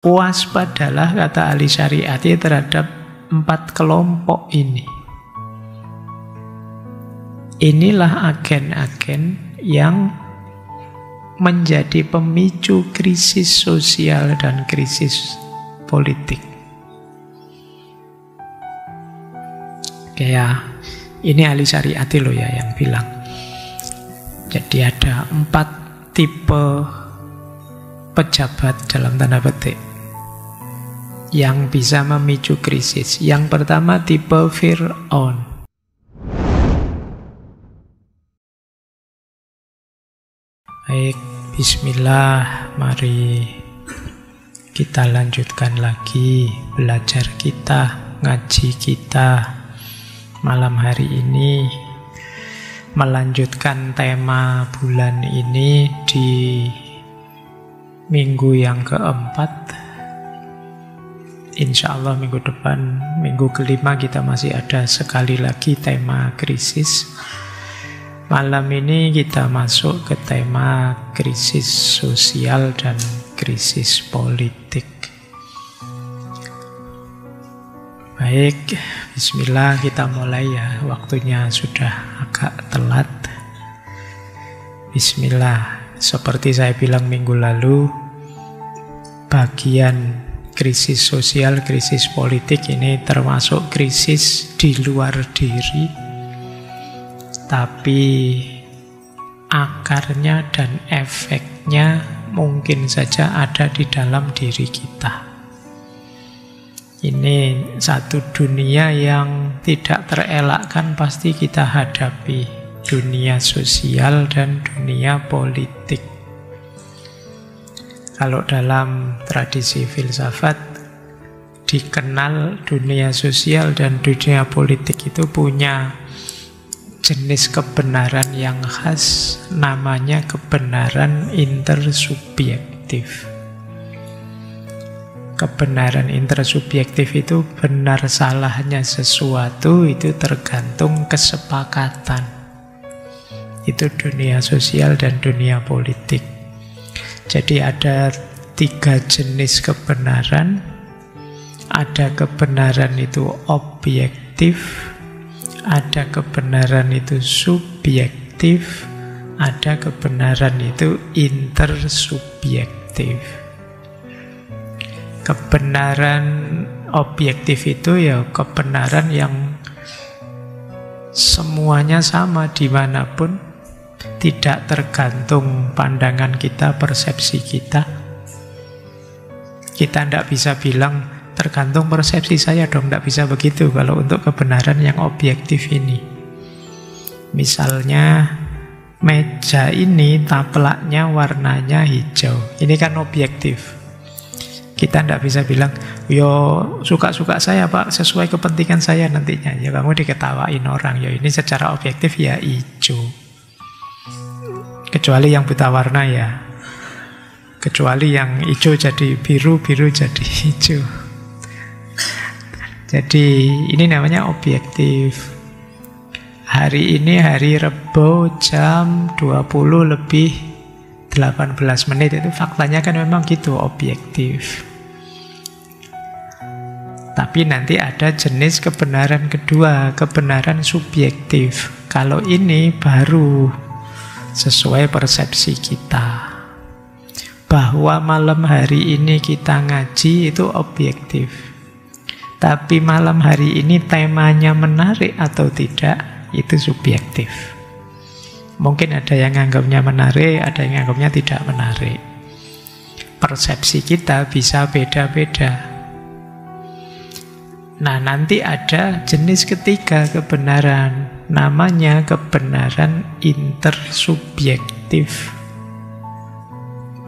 Waspadalah, kata ahli syariat, terhadap 4 kelompok ini. Inilah agen-agen yang menjadi pemicu krisis sosial dan krisis politik. Kayak ini ahli syariat loh ya yang bilang. Jadi ada 4 tipe pejabat dalam tanda petik yang bisa memicu krisis. Yang pertama tipe Fir'aun. Baik, bismillah, mari kita lanjutkan lagi belajar kita, ngaji kita malam hari ini, melanjutkan tema bulan ini di minggu yang keempat. Insya Allah minggu depan, minggu kelima, kita masih ada sekali lagi tema krisis. Malam ini kita masuk ke tema krisis sosial dan krisis politik. Baik, bismillah, kita mulai ya. Waktunya sudah agak telat. Bismillah. Seperti saya bilang minggu lalu, bagian krisis sosial, krisis politik ini termasuk krisis di luar diri, tapi akarnya dan efeknya mungkin saja ada di dalam diri kita. Ini satu dunia yang tidak terelakkan pasti kita hadapi, dunia sosial dan dunia politik. Kalau dalam tradisi filsafat dikenal dunia sosial dan dunia politik itu punya jenis kebenaran yang khas, namanya kebenaran intersubjektif. Kebenaran intersubjektif itu benar salahnya sesuatu itu tergantung kesepakatan. Itu dunia sosial dan dunia politik. Jadi ada 3 jenis kebenaran. Ada kebenaran itu objektif, ada kebenaran itu subjektif, ada kebenaran itu intersubjektif. Kebenaran objektif itu ya kebenaran yang semuanya sama dimanapun, tidak tergantung pandangan kita, persepsi kita. Kita tidak bisa bilang tergantung persepsi saya dong, tidak bisa begitu kalau untuk kebenaran yang objektif ini. Misalnya meja ini taplaknya warnanya hijau, ini kan objektif. Kita tidak bisa bilang, yo suka-suka saya pak, sesuai kepentingan saya nantinya. Ya kamu diketawain orang, ya ini secara objektif ya hijau. Kecuali yang buta warna ya. Kecuali yang hijau jadi biru, biru jadi hijau. Jadi ini namanya objektif. Hari ini hari Rebo jam 20 lebih 18 menit. Itu faktanya kan memang gitu, objektif. Tapi nanti ada jenis kebenaran kedua, kebenaran subjektif. Kalau ini baru sesuai persepsi kita. Bahwa malam hari ini kita ngaji itu objektif. Tapi malam hari ini temanya menarik atau tidak, itu subjektif. Mungkin ada yang anggapnya menarik, ada yang anggapnya tidak menarik. Persepsi kita bisa beda-beda. Nah, nanti ada jenis ketiga kebenaran, namanya kebenaran intersubjektif.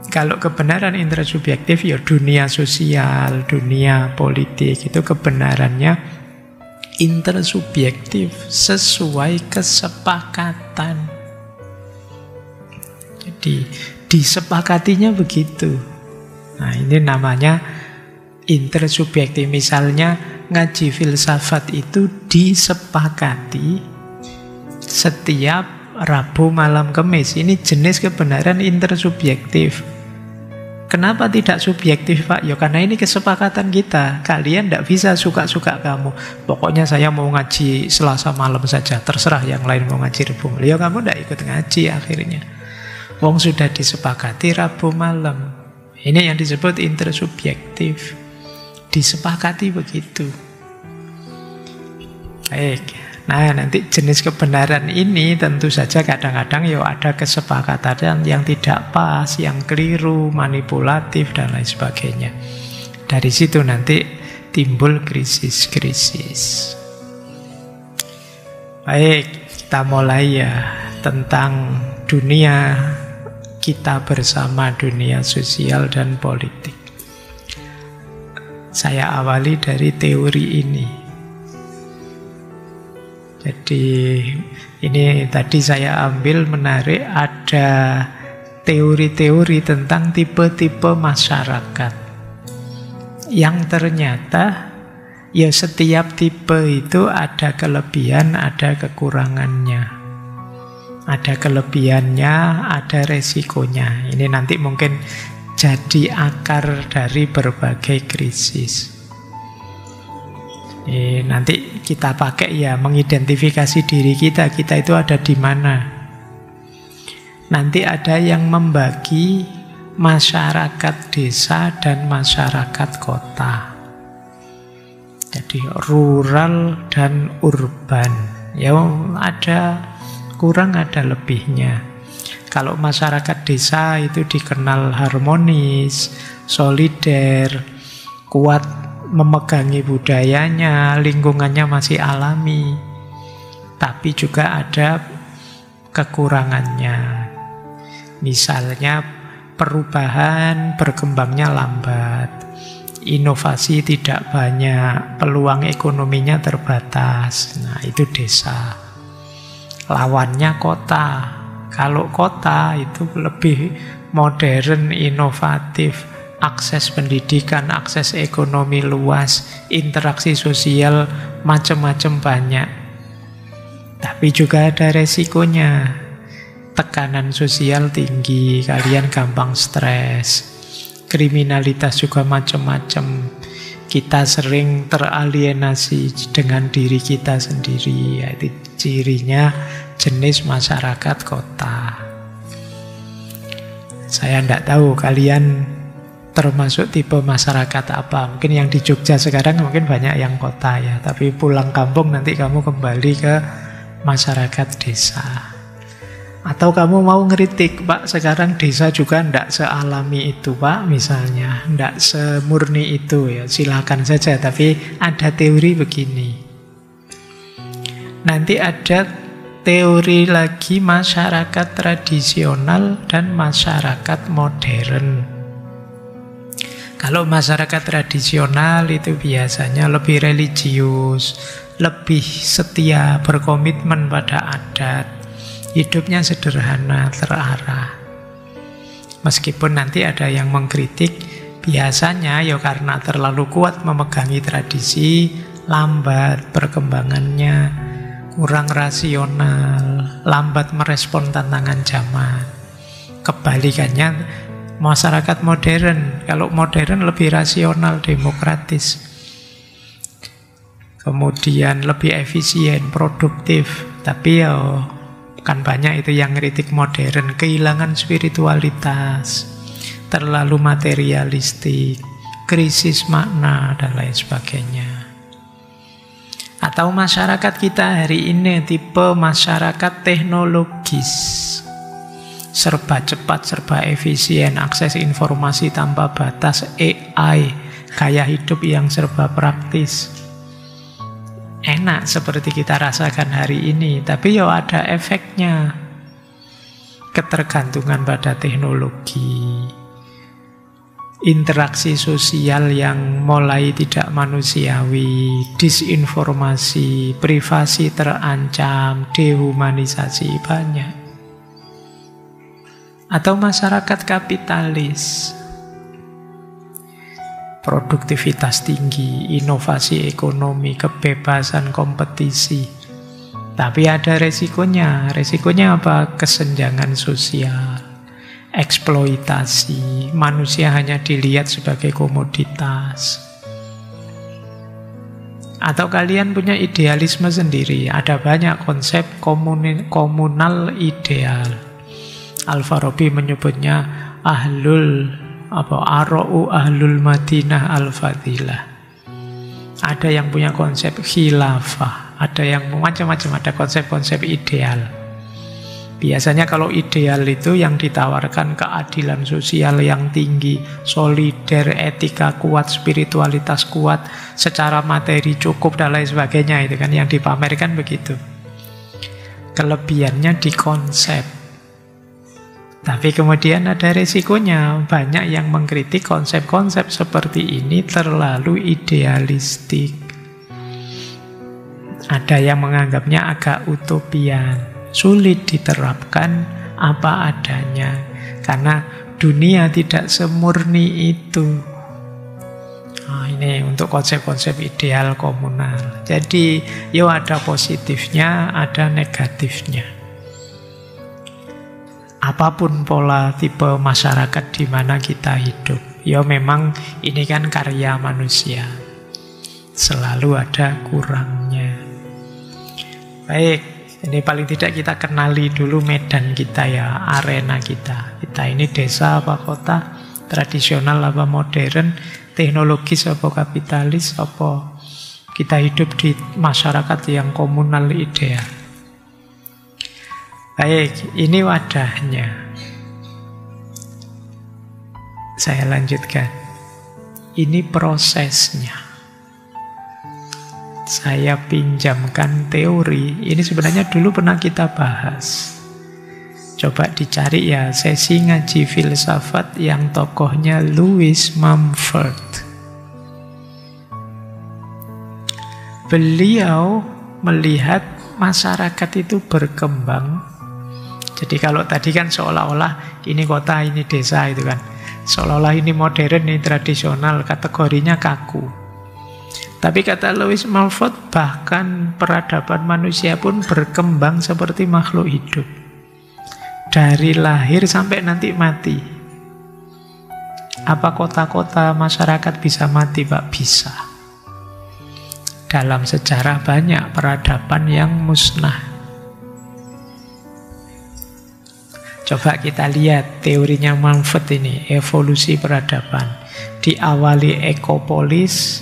Kalau kebenaran intersubjektif ya dunia sosial, dunia politik itu kebenarannya intersubjektif sesuai kesepakatan. Jadi disepakatinya begitu. Nah, ini namanya intersubjektif. Misalnya ngaji filsafat itu disepakati setiap Rabu malam Kamis. Ini jenis kebenaran intersubjektif. Kenapa tidak subjektif, Pak? Ya karena ini kesepakatan kita. Kalian tidak bisa suka-suka kamu. Pokoknya saya mau ngaji Selasa malam saja. Terserah yang lain mau ngaji Rabu. Ya kamu tidak ikut ngaji akhirnya. Wong sudah disepakati Rabu malam. Ini yang disebut intersubjektif. Disepakati begitu. Baik. Nah, nanti jenis kebenaran ini tentu saja kadang-kadang ya ada kesepakatan yang tidak pas, yang keliru, manipulatif, dan lain sebagainya. Dari situ nanti timbul krisis-krisis. Baik, kita mulai ya tentang dunia kita bersama, dunia sosial dan politik. Saya awali dari teori ini. Jadi ini tadi saya ambil menarik, ada teori-teori tentang tipe-tipe masyarakat yang ternyata ya setiap tipe itu ada kelebihan, ada kekurangannya. Ada kelebihannya, ada resikonya. Ini nanti mungkin jadi akar dari berbagai krisis. Nanti kita pakai ya mengidentifikasi diri kita itu ada di mana. Nanti ada yang membagi masyarakat desa dan masyarakat kota. Jadi rural dan urban. Ya ada kurang ada lebihnya. Kalau masyarakat desa itu dikenal harmonis, solider, kuat memegangi budayanya, lingkungannya masih alami. Tapi juga ada kekurangannya. Misalnya perubahan berkembangnya lambat, inovasi tidak banyak, peluang ekonominya terbatas. Nah, itu desa. Lawannya kota. Kalau kota itu lebih modern, inovatif, akses pendidikan, akses ekonomi luas, interaksi sosial macam-macam banyak. Tapi juga ada resikonya. Tekanan sosial tinggi, kalian gampang stres. Kriminalitas juga macam-macam. Kita sering teralienasi dengan diri kita sendiri. Itu cirinya jenis masyarakat kota. Saya tidak tahu kalian termasuk tipe masyarakat apa. Mungkin yang di Jogja sekarang mungkin banyak yang kota ya. Tapi pulang kampung nanti kamu kembali ke masyarakat desa. Atau kamu mau ngeritik, Pak, sekarang desa juga tidak sealami itu, Pak, misalnya. Tidak semurni itu, ya silakan saja. Tapi ada teori begini. Nanti ada teori lagi masyarakat tradisional dan masyarakat modern. Kalau masyarakat tradisional itu biasanya lebih religius, lebih setia, berkomitmen pada adat. Hidupnya sederhana, terarah. Meskipun nanti ada yang mengkritik, biasanya ya karena terlalu kuat memegangi tradisi, lambat perkembangannya, kurang rasional, lambat merespon tantangan zaman. Kebalikannya masyarakat modern, kalau modern lebih rasional, demokratis. Kemudian lebih efisien, produktif. Tapi ya kan banyak itu yang kritik modern, kehilangan spiritualitas, terlalu materialistik, krisis makna, dan lain sebagainya. Atau masyarakat kita hari ini tipe masyarakat teknologis, serba cepat, serba efisien, akses informasi tanpa batas, AI, gaya hidup yang serba praktis. Enak seperti kita rasakan hari ini, tapi ya ada efeknya. Ketergantungan pada teknologi, interaksi sosial yang mulai tidak manusiawi, disinformasi, privasi terancam, dehumanisasi banyak. Atau masyarakat kapitalis, produktivitas tinggi, inovasi ekonomi, kebebasan kompetisi. Tapi ada resikonya. Resikonya apa? Kesenjangan sosial, eksploitasi, manusia hanya dilihat sebagai komoditas. Atau kalian punya idealisme sendiri, ada banyak konsep komunal ideal. Al-Farabi menyebutnya ara'u ahlul Madinah al-Fadilah. Ada yang punya konsep khilafah, ada yang macam-macam, ada konsep-konsep ideal. Biasanya kalau ideal itu yang ditawarkan keadilan sosial yang tinggi, solider, etika kuat, spiritualitas kuat, secara materi cukup dan lain sebagainya, itu kan yang dipamerkan begitu. Kelebihannya di konsep. Tapi kemudian ada resikonya, banyak yang mengkritik konsep-konsep seperti ini terlalu idealistik. Ada yang menganggapnya agak utopian, sulit diterapkan apa adanya, karena dunia tidak semurni itu. Nah, ini untuk konsep-konsep ideal komunal. Jadi, ada positifnya, ada negatifnya. Apapun pola tipe masyarakat di mana kita hidup, memang ini kan karya manusia. Selalu ada kurangnya. Baik, ini paling tidak kita kenali dulu medan kita ya, arena kita. Kita ini desa apa kota, tradisional apa modern, teknologis apa kapitalis, apa kita hidup di masyarakat yang komunal ideal. Baik, ini wadahnya. Saya lanjutkan. Ini prosesnya. Saya pinjamkan teori. Ini sebenarnya dulu pernah kita bahas. Coba dicari ya, sesi ngaji filsafat yang tokohnya Louis Mumford. Beliau melihat masyarakat itu berkembang. Jadi kalau tadi kan seolah-olah ini kota, ini desa itu kan. Seolah-olah ini modern, ini tradisional, kategorinya kaku. Tapi kata Louis Mumford, bahkan peradaban manusia pun berkembang seperti makhluk hidup. Dari lahir sampai nanti mati. Apa kota-kota masyarakat bisa mati, Pak? Bisa. Dalam sejarah banyak peradaban yang musnah. Coba kita lihat teorinya Mumford ini, evolusi peradaban. Diawali ekopolis,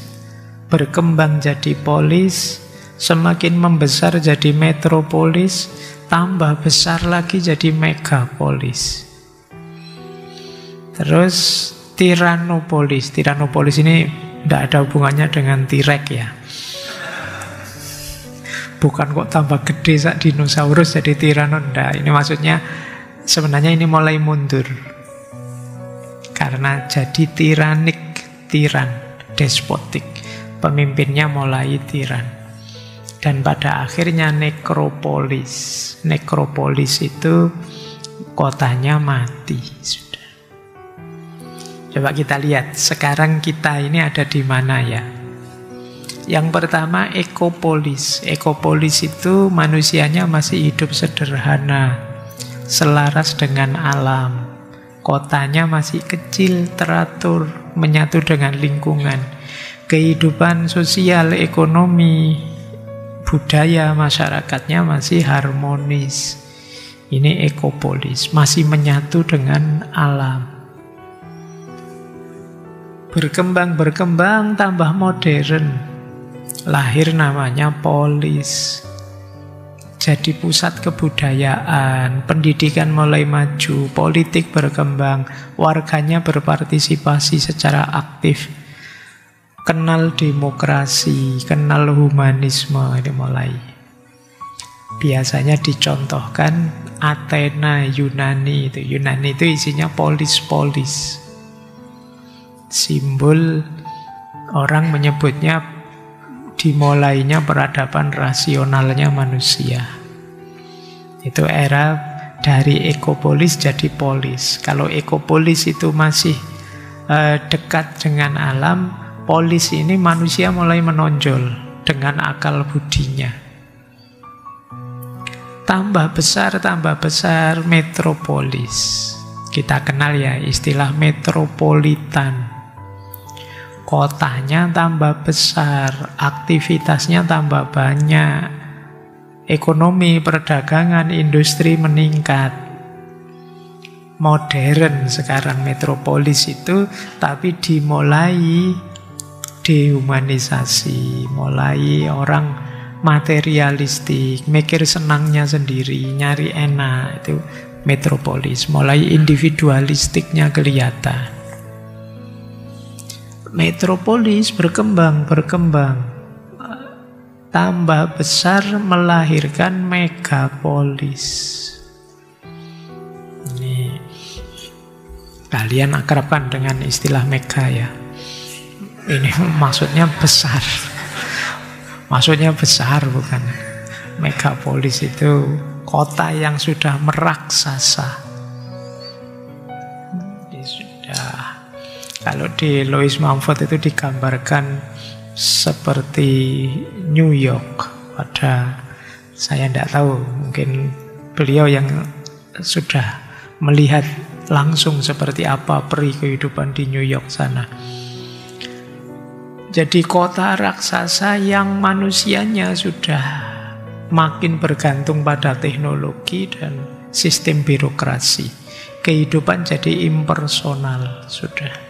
berkembang jadi polis, semakin membesar jadi metropolis, tambah besar lagi jadi megapolis. Terus tiranopolis. Tiranopolis ini tidak ada hubungannya dengan T-Rex ya. Bukan kok tambah gede sak dinosaurus jadi tiranon. Nah, ini maksudnya sebenarnya ini mulai mundur. Karena jadi tiranik, tiran, despotik. Pemimpinnya mulai tiran. Dan pada akhirnya nekropolis. Nekropolis itu kotanya mati. Sudah. Coba kita lihat, sekarang kita ini ada di mana ya? Yang pertama ekopolis. Ekopolis itu manusianya masih hidup sederhana, selaras dengan alam. Kotanya masih kecil, teratur, menyatu dengan lingkungan. Kehidupan sosial, ekonomi, budaya masyarakatnya masih harmonis. Ini ekopolis, masih menyatu dengan alam. Berkembang, tambah modern. Lahir namanya polis. Jadi pusat kebudayaan, pendidikan mulai maju, politik berkembang, warganya berpartisipasi secara aktif. Kenal demokrasi, kenal humanisme, ini mulai. Biasanya dicontohkan Athena, Yunani itu. Yunani itu isinya polis-polis. Simbol orang menyebutnya dimulainya peradaban rasionalnya manusia. Itu era dari ekopolis jadi polis. Kalau ekopolis itu masih dekat dengan alam, polis ini manusia mulai menonjol dengan akal budinya. Tambah besar metropolis. Kita kenal ya istilah metropolitan. Kotanya tambah besar, aktivitasnya tambah banyak, ekonomi, perdagangan, industri meningkat. Modern sekarang metropolis itu, tapi dimulai dehumanisasi, mulai orang materialistik, mikir senangnya sendiri, nyari enak, itu metropolis. Mulai individualistiknya kelihatan. Metropolis berkembang, tambah besar melahirkan megapolis. Ini kalian akrabkan dengan istilah mega ya. Ini maksudnya besar. Maksudnya besar bukan. Megapolis itu kota yang sudah meraksasa. Kalau di Louis Mumford itu digambarkan seperti New York. Saya tidak tahu, mungkin beliau yang sudah melihat langsung seperti apa peri kehidupan di New York sana. Jadi kota raksasa yang manusianya sudah makin bergantung pada teknologi dan sistem birokrasi. Kehidupan jadi impersonal sudah.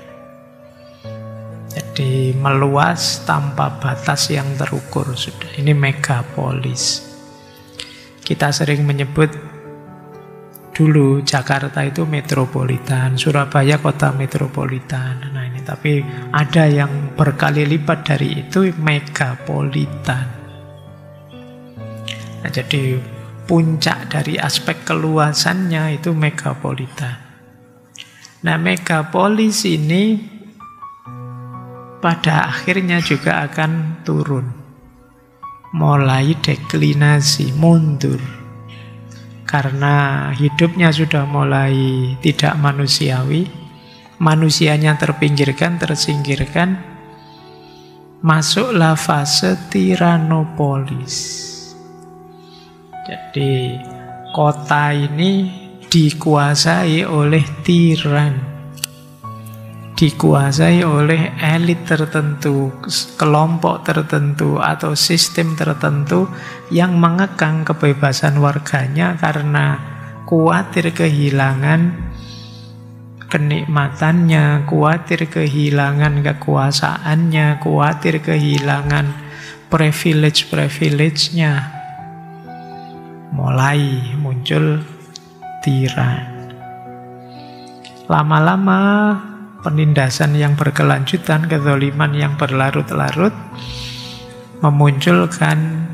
Jadi meluas tanpa batas yang terukur sudah. Ini megapolis. Kita sering menyebut dulu Jakarta itu metropolitan, Surabaya kota metropolitan. Nah ini tapi ada yang berkali lipat dari itu megapolitan. Nah, jadi puncak dari aspek keluasannya itu megapolitan. Nah megapolis ini pada akhirnya juga akan turun. Mulai deklinasi, mundur. Karena hidupnya sudah mulai tidak manusiawi. Manusianya terpinggirkan, tersingkirkan. Masuklah fase tiranopolis. Jadi kota ini dikuasai oleh tiran. Dikuasai oleh elit tertentu, kelompok tertentu, atau sistem tertentu yang mengekang kebebasan warganya karena khawatir kehilangan kenikmatannya, khawatir kehilangan kekuasaannya, khawatir kehilangan privilege-privilege-nya. Mulai muncul tiran. Lama-lama penindasan yang berkelanjutan, kezaliman yang berlarut-larut memunculkan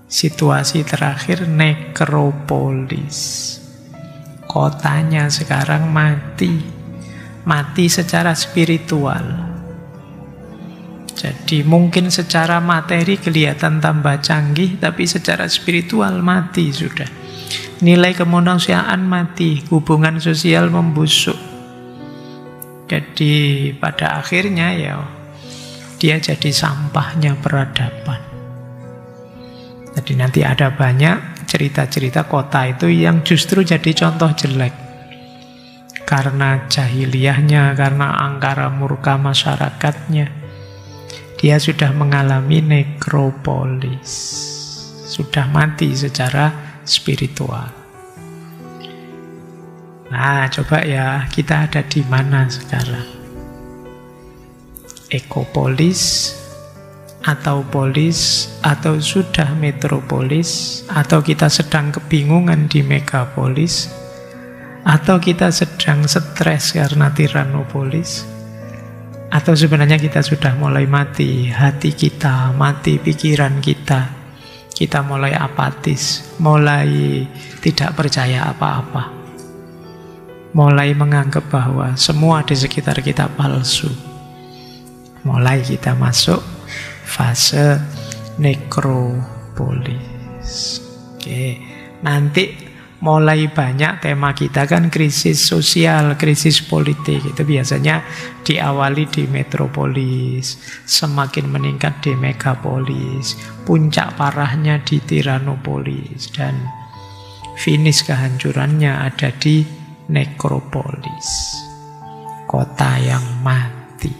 situasi terakhir nekropolis. Kotanya sekarang mati. Mati secara spiritual. Jadi mungkin secara materi kelihatan tambah canggih, tapi secara spiritual mati sudah. Nilai kemanusiaan mati, hubungan sosial membusuk. Jadi pada akhirnya ya dia jadi sampahnya peradaban. Jadi nanti ada banyak cerita-cerita kota itu yang justru jadi contoh jelek. Karena jahiliyahnya, karena angkara murka masyarakatnya. Dia sudah mengalami nekropolis. Sudah mati secara spiritual. Nah, coba ya, kita ada di mana sekarang? Ekopolis, atau polis, atau sudah metropolis, atau kita sedang kebingungan di megapolis, atau kita sedang stres karena tiranopolis, atau sebenarnya kita sudah mulai mati hati kita, mati pikiran kita mulai apatis, mulai tidak percaya apa-apa. Mulai menganggap bahwa semua di sekitar kita palsu. Mulai kita masuk fase nekropolis. Oke, nanti mulai banyak tema kita kan krisis sosial, krisis politik. Itu biasanya diawali di metropolis, semakin meningkat di megapolis, puncak parahnya di tiranopolis, dan finish kehancurannya ada di nekropolis, kota yang mati.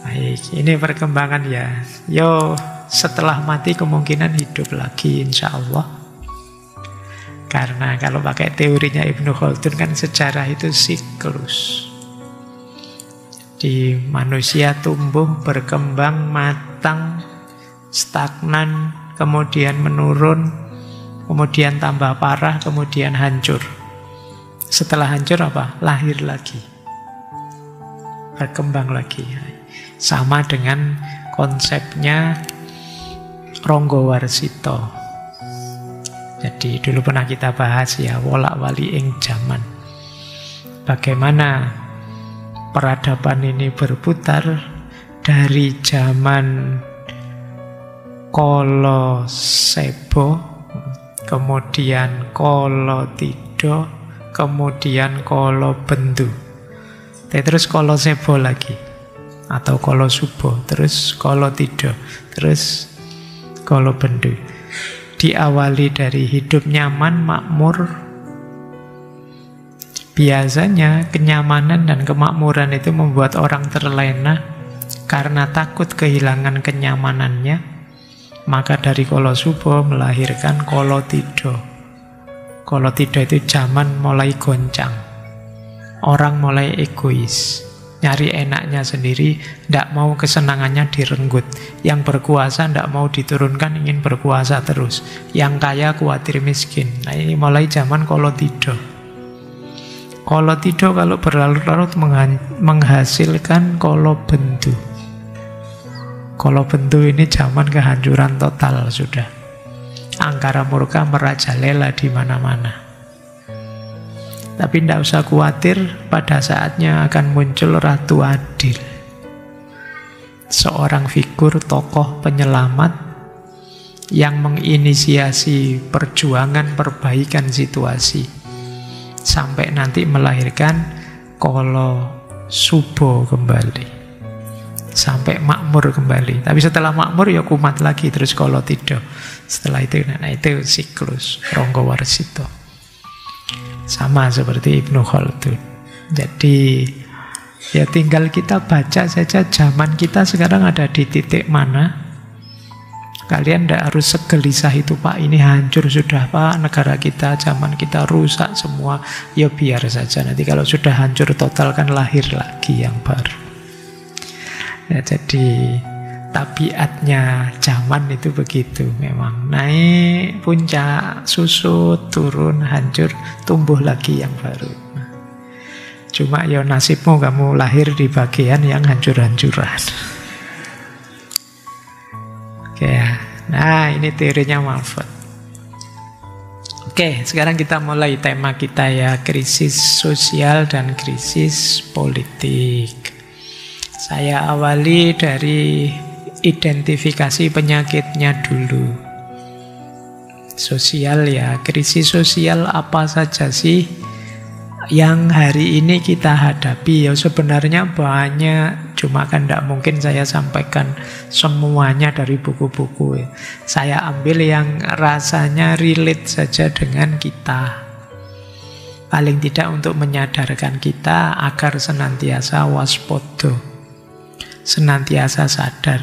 Baik, ini perkembangan ya. Yo, setelah mati kemungkinan hidup lagi insya Allah. Karena kalau pakai teorinya Ibnu Khaldun kan sejarah itu siklus. Di manusia tumbuh, berkembang, matang, stagnan, kemudian menurun, kemudian tambah parah, kemudian hancur. Setelah hancur apa? Lahir lagi. Berkembang lagi. Sama dengan konsepnya Ronggowarsito. Jadi dulu pernah kita bahas ya, wolak-wali ing jaman. Bagaimana peradaban ini berputar dari zaman Kala Sebo, kemudian Kala Tido, kemudian Kala Bendu. Terus Kala Sebo lagi, atau Kala Subo, terus Kala Tido, terus Kala Bendu. Diawali dari hidup nyaman, makmur. Biasanya kenyamanan dan kemakmuran itu membuat orang terlena karena takut kehilangan kenyamanannya. Maka dari Kala Subo melahirkan Kala Tido. Kala Tido itu zaman mulai goncang. Orang mulai egois, nyari enaknya sendiri, tidak mau kesenangannya direnggut. Yang berkuasa tidak mau diturunkan, ingin berkuasa terus. Yang kaya khawatir miskin. Nah ini mulai zaman Kala Tido. Kala Tido kalau berlarut-larut menghasilkan Kala Bendu. Kala Bendu ini zaman kehancuran total sudah. Angkara murka merajalela di mana-mana. Tapi tidak usah khawatir, pada saatnya akan muncul Ratu Adil. Seorang figur tokoh penyelamat yang menginisiasi perjuangan perbaikan situasi. Sampai nanti melahirkan Kala Subo kembali. Sampai makmur kembali. Tapi setelah makmur ya kumat lagi, terus Kala Tido. Setelah itu, nah itu siklus Ronggowarsito. Sama seperti Ibnu Khaldun. Jadi ya tinggal kita baca saja zaman kita sekarang ada di titik mana. Kalian tidak harus segelisah itu, Pak, ini hancur sudah, Pak, negara kita, zaman kita rusak semua. Ya biar saja, nanti kalau sudah hancur total kan lahir lagi yang baru. Ya, jadi tabiatnya zaman itu begitu memang. Naik puncak, susut, turun, hancur, tumbuh lagi yang baru. Cuma ya nasibmu kamu lahir di bagian yang hancur-hancuran. Oke ya. Nah ini teorinya Mahfud. Oke, sekarang kita mulai tema kita ya, krisis sosial dan krisis politik. Saya awali dari identifikasi penyakitnya dulu. Sosial ya, krisis sosial apa saja sih yang hari ini kita hadapi? Ya sebenarnya banyak, cuma kan tidak mungkin saya sampaikan semuanya dari buku-buku. Saya ambil yang rasanya relate saja dengan kita. Paling tidak untuk menyadarkan kita agar senantiasa waspada, senantiasa sadar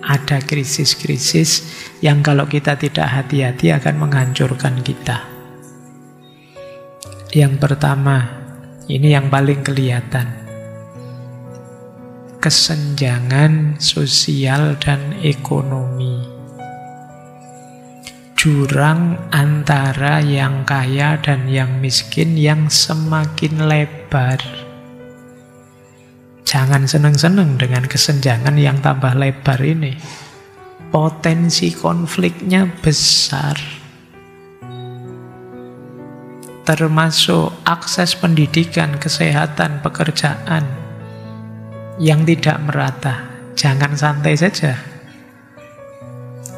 ada krisis-krisis yang kalau kita tidak hati-hati akan menghancurkan kita. Yang pertama, ini yang paling kelihatan, kesenjangan sosial dan ekonomi. Jurang antara yang kaya dan yang miskin yang semakin lebar. Jangan senang-senang dengan kesenjangan yang tambah lebar ini. Potensi konfliknya besar. Termasuk akses pendidikan, kesehatan, pekerjaan yang tidak merata. Jangan santai saja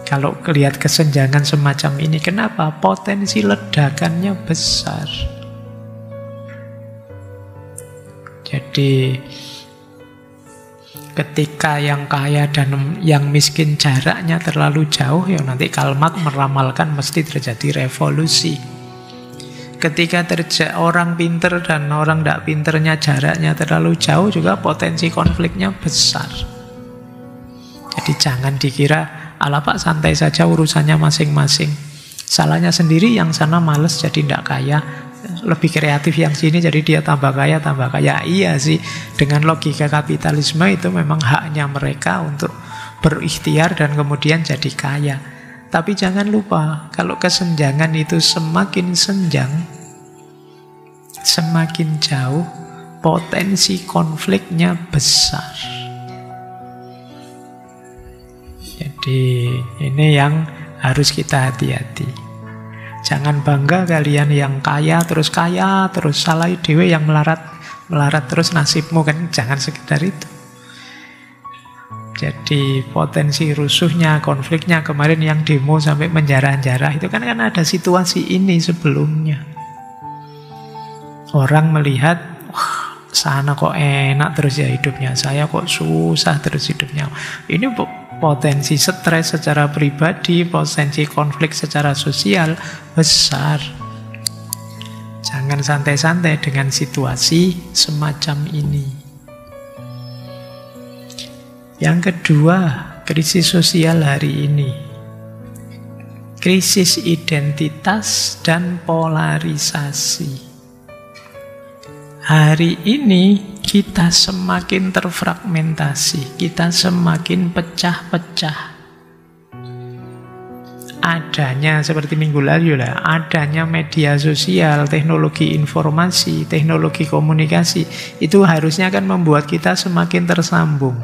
kalau lihat kesenjangan semacam ini. Kenapa? Potensi ledakannya besar. Jadi ketika yang kaya dan yang miskin jaraknya terlalu jauh, ya nanti Karl Marx meramalkan mesti terjadi revolusi. ketika orang pinter dan orang tidak pinternya jaraknya terlalu jauh, juga potensi konfliknya besar. Jadi jangan dikira, ala Pak santai saja urusannya masing-masing. Salahnya sendiri, yang sana males jadi tidak kaya, lebih kreatif yang sini jadi dia tambah kaya, tambah kaya. Iya sih, dengan logika kapitalisme itu memang haknya mereka untuk berikhtiar dan kemudian jadi kaya. Tapi jangan lupa, kalau kesenjangan itu semakin senjang, semakin jauh, potensi konfliknya besar. Jadi ini yang harus kita hati-hati. Jangan bangga kalian yang kaya, terus salah dewe yang melarat terus nasibmu, kan jangan sekedar itu. Jadi potensi rusuhnya, konfliknya kemarin yang demo sampai menjarah-jarah itu kan ada situasi ini sebelumnya. Orang melihat, wah sana kok enak terus ya hidupnya, saya kok susah terus hidupnya. Ini potensi stres secara pribadi, potensi konflik secara sosial besar. Jangan santai-santai dengan situasi semacam ini. Yang kedua, krisis sosial hari ini. Krisis identitas dan polarisasi. Hari ini kita semakin terfragmentasi, kita semakin pecah-pecah. Adanya, seperti minggu lalu lah, adanya media sosial, teknologi informasi, teknologi komunikasi, itu harusnya kan membuat kita semakin tersambung.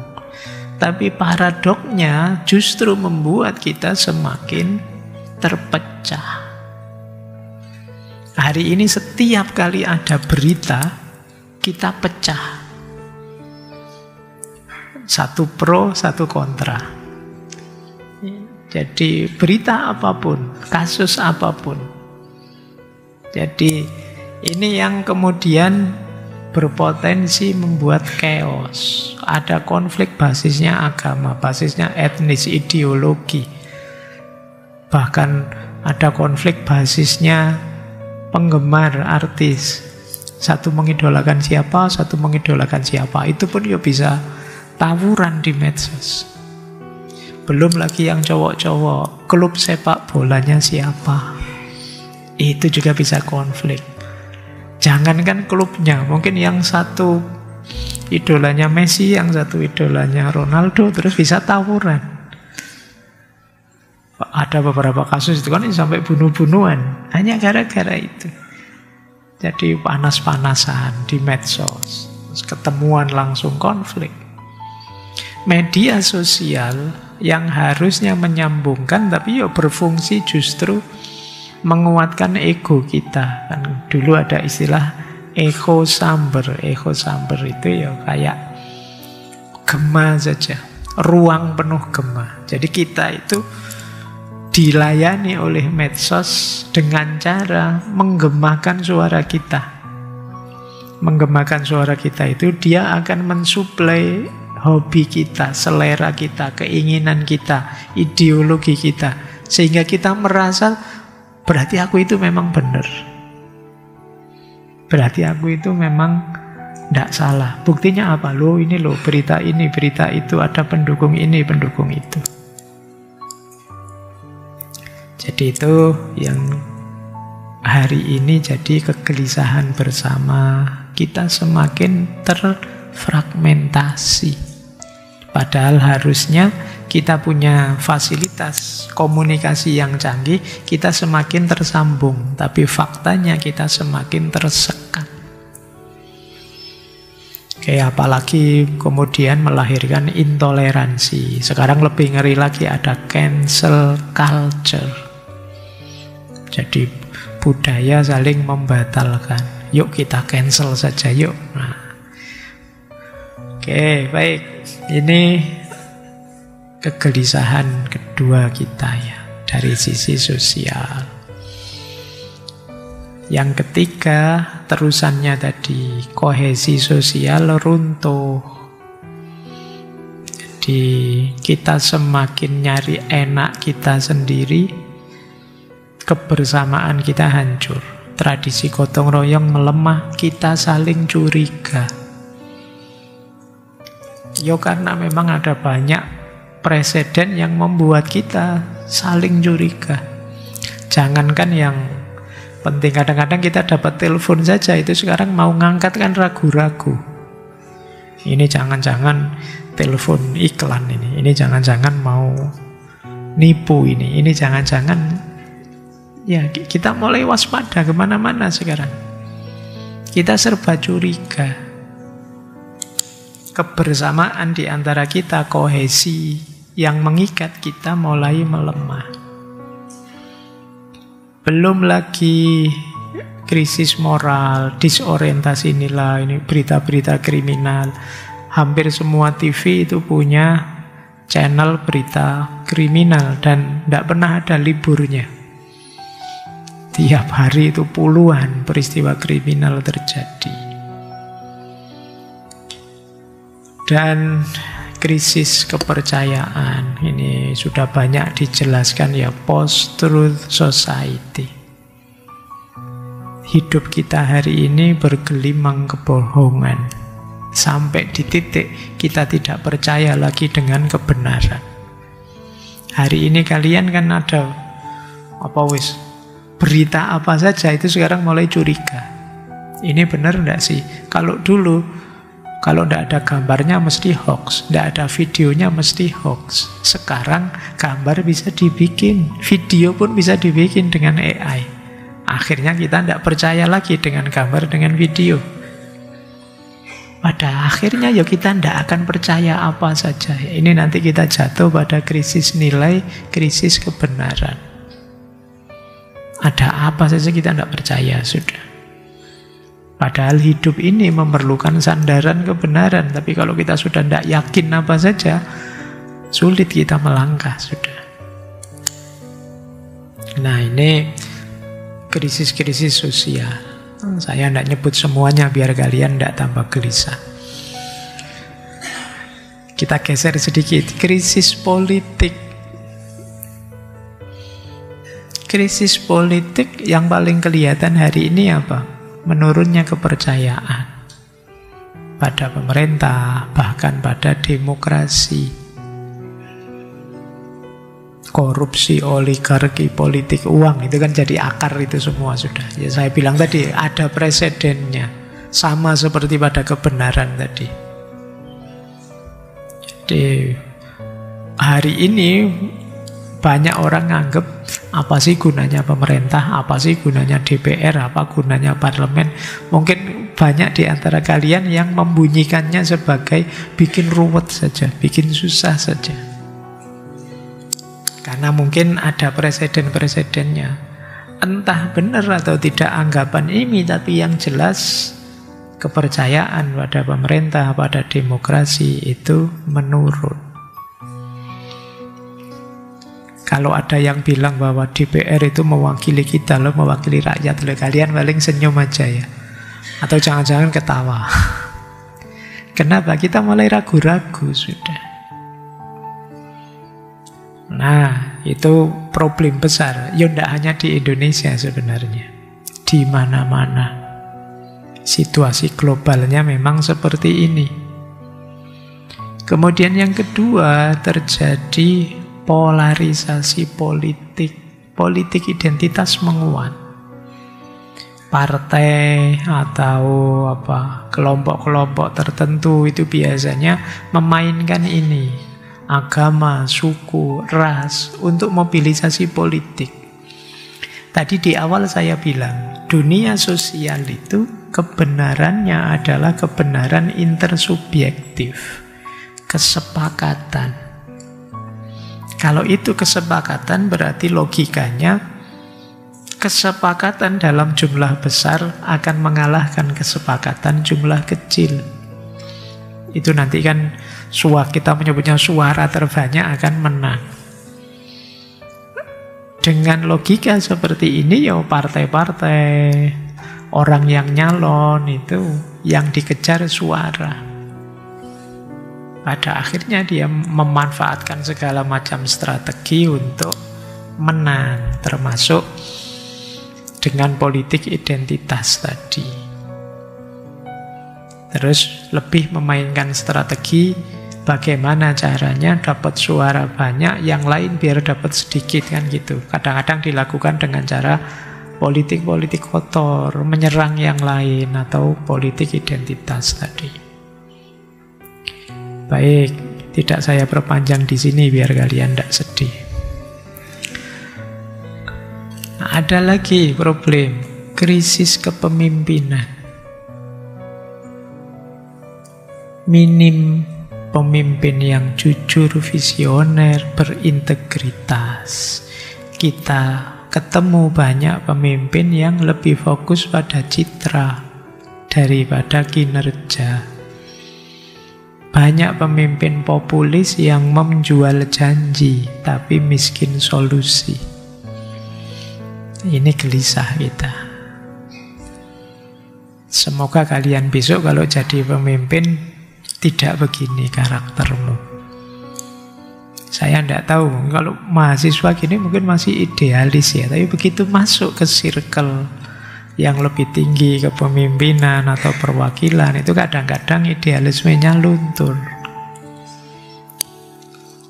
Tapi paradoknya justru membuat kita semakin terpecah. Hari ini setiap kali ada berita, kita pecah. Satu pro, satu kontra. Jadi berita apapun, kasus apapun. Jadi ini yang kemudian berpotensi membuat chaos. Ada konflik basisnya agama, basisnya etnis, ideologi. Bahkan ada konflik basisnya penggemar artis. Satu mengidolakan siapa, satu mengidolakan siapa. Itu pun ya bisa tawuran di medsos. Belum lagi yang cowok-cowok, klub sepak bolanya siapa. Itu juga bisa konflik. Jangankan klubnya, mungkin yang satu idolanya Messi, yang satu idolanya Ronaldo, terus bisa tawuran. Ada beberapa kasus itu kan sampai bunuh-bunuhan, hanya gara-gara itu. Jadi panas-panasan di medsos, terus ketemuan langsung konflik. Media sosial yang harusnya menyambungkan, tapi ya berfungsi justru menguatkan ego kita. Kan dulu ada istilah echo chamber. Echo chamber itu ya kayak gema saja, ruang penuh gema. Jadi kita itu dilayani oleh medsos dengan cara menggemakan suara kita. Menggemakan suara kita itu dia akan mensuplai hobi kita, selera kita, keinginan kita, ideologi kita, sehingga kita merasa berarti aku itu memang benar. Berarti aku itu memang tidak salah. Buktinya apa? Loh ini loh, berita ini, berita itu, ada pendukung ini, pendukung itu. Jadi itu yang hari ini jadi kegelisahan bersama. Kita semakin terfragmentasi. Padahal harusnya kita punya fasilitas komunikasi yang canggih, kita semakin tersambung. Tapi faktanya kita semakin tersekat. Kayak apalagi kemudian melahirkan intoleransi. Sekarang lebih ngeri lagi, ada cancel culture. Jadi budaya saling membatalkan. Yuk kita cancel saja yuk. Nah. Oke, baik. Ini kegelisahan kedua kita ya, dari sisi sosial. Yang ketiga, terusannya tadi, kohesi sosial runtuh. Jadi kita semakin nyari enak kita sendiri, kebersamaan kita hancur. tradisi gotong royong melemah, kita saling curiga. Ya karena memang ada banyak presiden yang membuat kita saling curiga. Jangankan yang penting, kadang-kadang kita dapat telepon saja, itu sekarang mau ngangkat kan ragu-ragu. Ini jangan-jangan telepon iklan ini jangan-jangan mau nipu ini jangan-jangan, ya kita mulai waspada kemana-mana sekarang. Kita serba curiga. Kebersamaan di antara kita, kohesi yang mengikat kita mulai melemah. Belum lagi krisis moral, disorientasi nilai, ini berita-berita kriminal. Hampir semua TV itu punya channel berita kriminal dan tidak pernah ada liburnya. Tiap hari itu puluhan peristiwa kriminal terjadi. Dan krisis kepercayaan ini sudah banyak dijelaskan ya, post-truth society. Hidup kita hari ini bergelimang kebohongan. Sampai di titik kita tidak percaya lagi dengan kebenaran. Hari ini kalian kan ada berita apa saja itu sekarang mulai curiga. Ini benar enggak sih? Kalau dulu, kalau enggak ada gambarnya mesti hoax, enggak ada videonya mesti hoax. Sekarang gambar bisa dibikin, video pun bisa dibikin dengan AI. Akhirnya kita enggak percaya lagi dengan gambar, dengan video. Pada akhirnya ya kita tidak akan percaya apa saja. Ini nanti kita jatuh pada krisis nilai, krisis kebenaran. Ada apa saja kita tidak percaya sudah. Padahal hidup ini memerlukan sandaran kebenaran. Tapi kalau kita sudah tidak yakin apa saja, sulit kita melangkah sudah. Nah ini krisis-krisis sosial. Saya tidak nyebut semuanya biar kalian tidak tambah gelisah. Kita geser sedikit. Krisis politik. Krisis politik yang paling kelihatan hari ini apa? Menurunnya kepercayaan pada pemerintah, bahkan pada demokrasi. Korupsi, oligarki, politik uang, itu kan jadi akar itu semua sudah. Ya saya bilang tadi, ada presidennya. Sama seperti pada kebenaran tadi. Jadi, hari ini banyak orang nganggep, apa sih gunanya pemerintah, apa sih gunanya DPR, apa gunanya parlemen. Mungkin banyak di antara kalian yang membunyikannya sebagai bikin ruwet saja, bikin susah saja. Karena mungkin ada presiden-presidennya. Entah benar atau tidak anggapan ini, tapi yang jelas kepercayaan pada pemerintah, pada demokrasi itu menurun. Kalau ada yang bilang bahwa DPR itu mewakili kita, loh, mewakili rakyat, loh, kalian paling senyum aja ya. Atau jangan-jangan ketawa. Kenapa? Kita mulai ragu-ragu sudah. Nah, itu problem besar. Ya tidak hanya di Indonesia sebenarnya. Di mana-mana. Situasi globalnya memang seperti ini. Kemudian yang kedua, terjadi polarisasi politik. Politik identitas menguat. Partai atau kelompok-kelompok tertentu itu biasanya memainkan ini. Agama, suku, ras untuk mobilisasi politik. Tadi di awal saya bilang, dunia sosial itu kebenarannya adalah kebenaran intersubjektif, kesepakatan. Kalau itu kesepakatan berarti logikanya kesepakatan dalam jumlah besar akan mengalahkan kesepakatan jumlah kecil. Itu nanti kan kita menyebutnya suara terbanyak akan menang. Dengan logika seperti ini ya partai-partai, orang yang nyalon itu yang dikejar suara. Pada akhirnya dia memanfaatkan segala macam strategi untuk menang, termasuk dengan politik identitas tadi. Terus lebih memainkan strategi bagaimana caranya dapat suara banyak, yang lain biar dapat sedikit, kan gitu. Kadang-kadang dilakukan dengan cara politik-politik kotor, menyerang yang lain, atau politik identitas tadi. Baik, tidak saya perpanjang di sini biar kalian tidak sedih. Nah, ada lagi problem, krisis kepemimpinan. Minim pemimpin yang jujur, visioner, berintegritas. Kita ketemu banyak pemimpin yang lebih fokus pada citra daripada kinerja. Banyak pemimpin populis yang menjual janji tapi miskin solusi. Ini gelisah kita. Semoga kalian besok kalau jadi pemimpin tidak begini karaktermu. Saya tidak tahu, kalau mahasiswa gini mungkin masih idealis ya, tapi begitu masuk ke circle yang lebih tinggi, kepemimpinan atau perwakilan, itu kadang-kadang idealismenya luntur.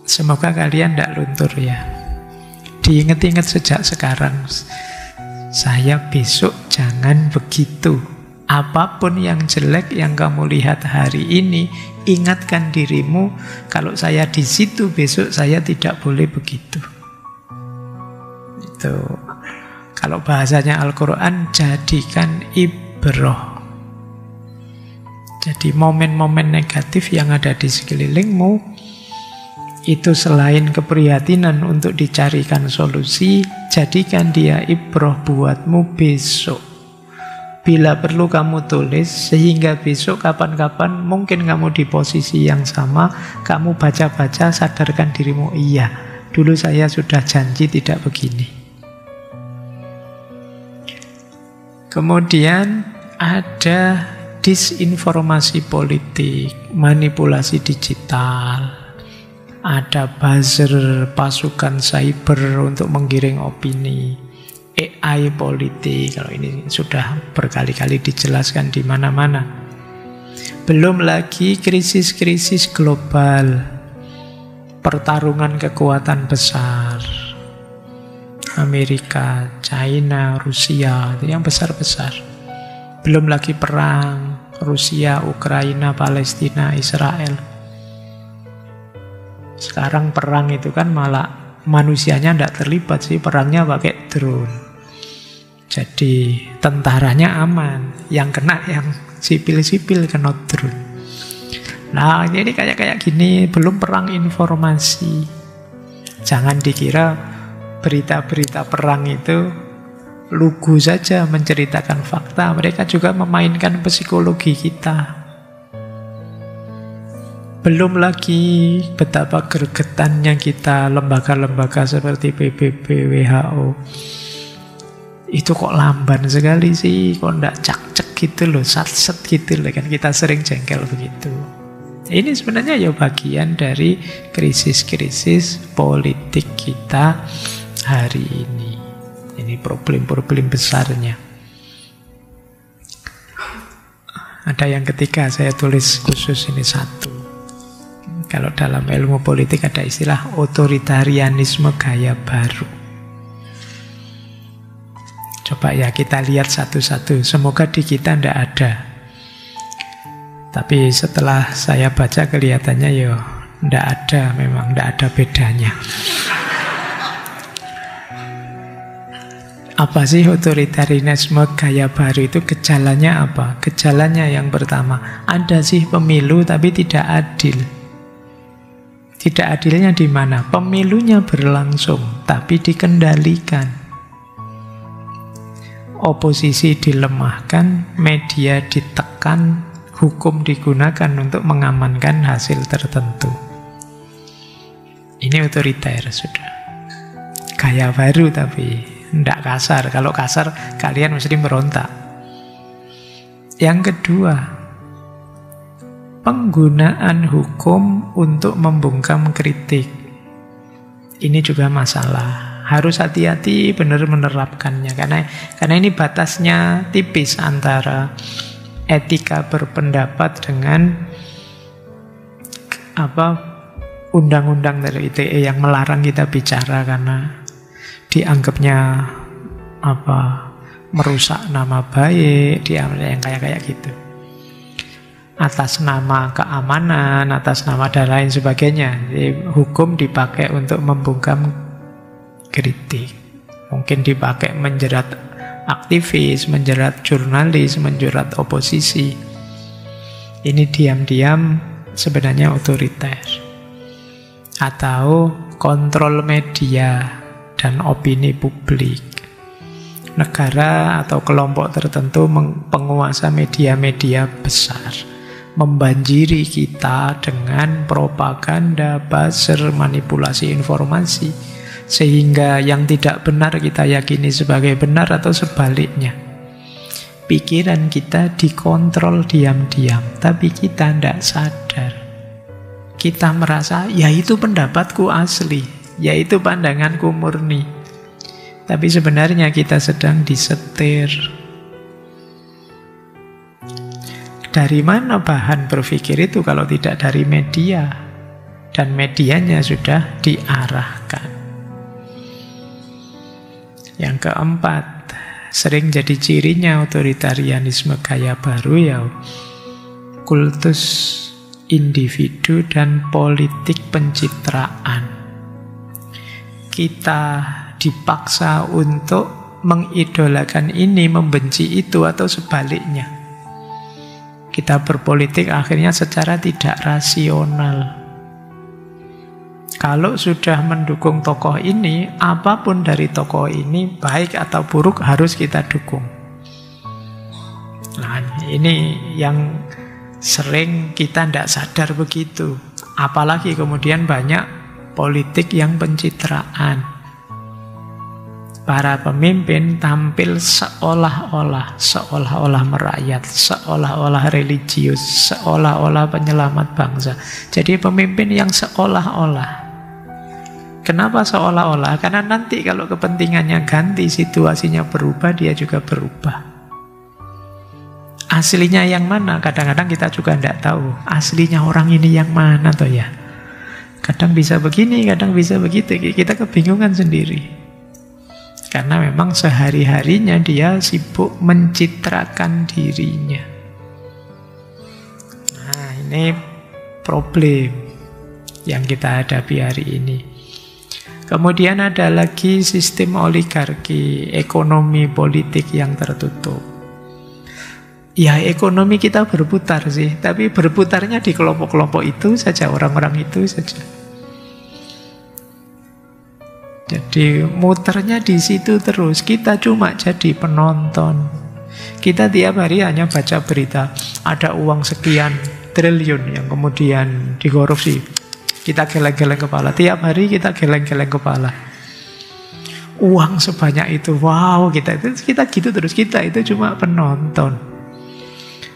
Semoga kalian tidak luntur ya. Diingat-ingat sejak sekarang, saya besok jangan begitu. Apapun yang jelek yang kamu lihat hari ini, ingatkan dirimu, kalau saya di situ besok saya tidak boleh begitu. Itu kalau bahasanya Al-Quran, jadikan ibroh. Jadi momen-momen negatif yang ada di sekelilingmu itu selain keprihatinan untuk dicarikan solusi, jadikan dia ibroh buatmu besok. Bila perlu kamu tulis, sehingga besok kapan-kapan mungkin kamu di posisi yang sama, kamu baca-baca, sadarkan dirimu, iya, dulu saya sudah janji tidak begini. Kemudian ada disinformasi politik, manipulasi digital, ada buzzer, pasukan cyber untuk menggiring opini, AI politik, kalau ini sudah berkali-kali dijelaskan di mana-mana. Belum lagi krisis-krisis global, pertarungan kekuatan besar, Amerika, China, Rusia, itu yang besar-besar. Belum lagi perang, Rusia, Ukraina, Palestina, Israel. Sekarang perang itu kan malah manusianya tidak terlibat sih, perangnya pakai drone. Jadi tentaranya aman, yang kena yang sipil-sipil kena drone. Nah, jadi kayak gini, belum perang informasi. Jangan dikira berita-berita perang itu lugu saja menceritakan fakta, mereka juga memainkan psikologi kita. Belum lagi betapa gregetannya kita, lembaga-lembaga seperti PBB, WHO. Itu kok lamban sekali sih, kok ndak cak-cek gitu loh, sat-set gitu loh, kan kita sering jengkel begitu. Ini sebenarnya ya bagian dari krisis-krisis politik kita hari ini. Ini problem-problem besarnya. Ada yang ketiga, saya tulis khusus ini satu. Kalau dalam ilmu politik ada istilah otoritarianisme gaya baru. Coba ya kita lihat satu-satu. Semoga di kita tidak ada. Tapi setelah saya baca kelihatannya ya tidak ada, memang tidak ada bedanya. Apa sih otoritarianisme gaya baru itu? Gejalanya apa? Gejalanya yang pertama, ada sih pemilu tapi tidak adil. Tidak adilnya di mana? Pemilunya berlangsung tapi dikendalikan. Oposisi dilemahkan, media ditekan, hukum digunakan untuk mengamankan hasil tertentu. Ini otoriter sudah. Gaya baru tapi tidak kasar. Kalau kasar kalian mesti merontak. Yang kedua, penggunaan hukum untuk membungkam kritik. Ini juga masalah. Harus hati-hati benar menerapkannya, karena ini batasnya tipis antara etika berpendapat dengan undang-undang dari ITE yang melarang kita bicara karena dianggapnya merusak nama baik, dianggap yang kayak gitu. Atas nama keamanan, atas nama dan lain sebagainya. Jadi, hukum dipakai untuk membungkam kritik. Mungkin dipakai menjerat aktivis, menjerat jurnalis, menjerat oposisi. Ini diam-diam sebenarnya otoriter. Atau kontrol media dan opini publik. Negara atau kelompok tertentu penguasa media-media besar membanjiri kita dengan propaganda, buzzer, manipulasi informasi, sehingga yang tidak benar kita yakini sebagai benar atau sebaliknya. Pikiran kita dikontrol diam-diam, tapi kita tidak sadar. Kita merasa, ya itu pendapatku asli, ya itu pandanganku murni. Tapi sebenarnya kita sedang disetir. Dari mana bahan berpikir itu kalau tidak dari media? Dan medianya sudah diarahkan. Yang keempat, sering jadi cirinya otoritarianisme gaya baru ya kultus individu dan politik pencitraan. Kita dipaksa untuk mengidolakan ini, membenci itu, atau sebaliknya. Kita berpolitik akhirnya secara tidak rasional. Kalau sudah mendukung tokoh ini, apapun dari tokoh ini, baik atau buruk, harus kita dukung. Nah, ini yang sering kita tidak sadar begitu. Apalagi kemudian banyak politik yang pencitraan. Para pemimpin tampil seolah-olah merakyat, seolah-olah religius, seolah-olah penyelamat bangsa. Jadi pemimpin yang seolah-olah. Kenapa seolah-olah? Karena nanti kalau kepentingannya ganti, situasinya berubah, dia juga berubah. Aslinya yang mana? Kadang-kadang kita juga tidak tahu. Aslinya orang ini yang mana toh ya? Kadang bisa begini, kadang bisa begitu. Kita kebingungan sendiri. Karena memang sehari-harinya dia sibuk mencitrakan dirinya. Nah, ini problem yang kita hadapi hari ini. Kemudian ada lagi sistem oligarki, ekonomi politik yang tertutup. Ya, ekonomi kita berputar sih, tapi berputarnya di kelompok-kelompok itu saja, orang-orang itu saja. Jadi muternya di situ terus. Kita cuma jadi penonton. Kita tiap hari hanya baca berita ada uang sekian triliun yang kemudian dikorupsi. Kita geleng-geleng kepala. Tiap hari kita geleng-geleng kepala. Uang sebanyak itu, wow, kita gitu terus. Kita itu cuma penonton.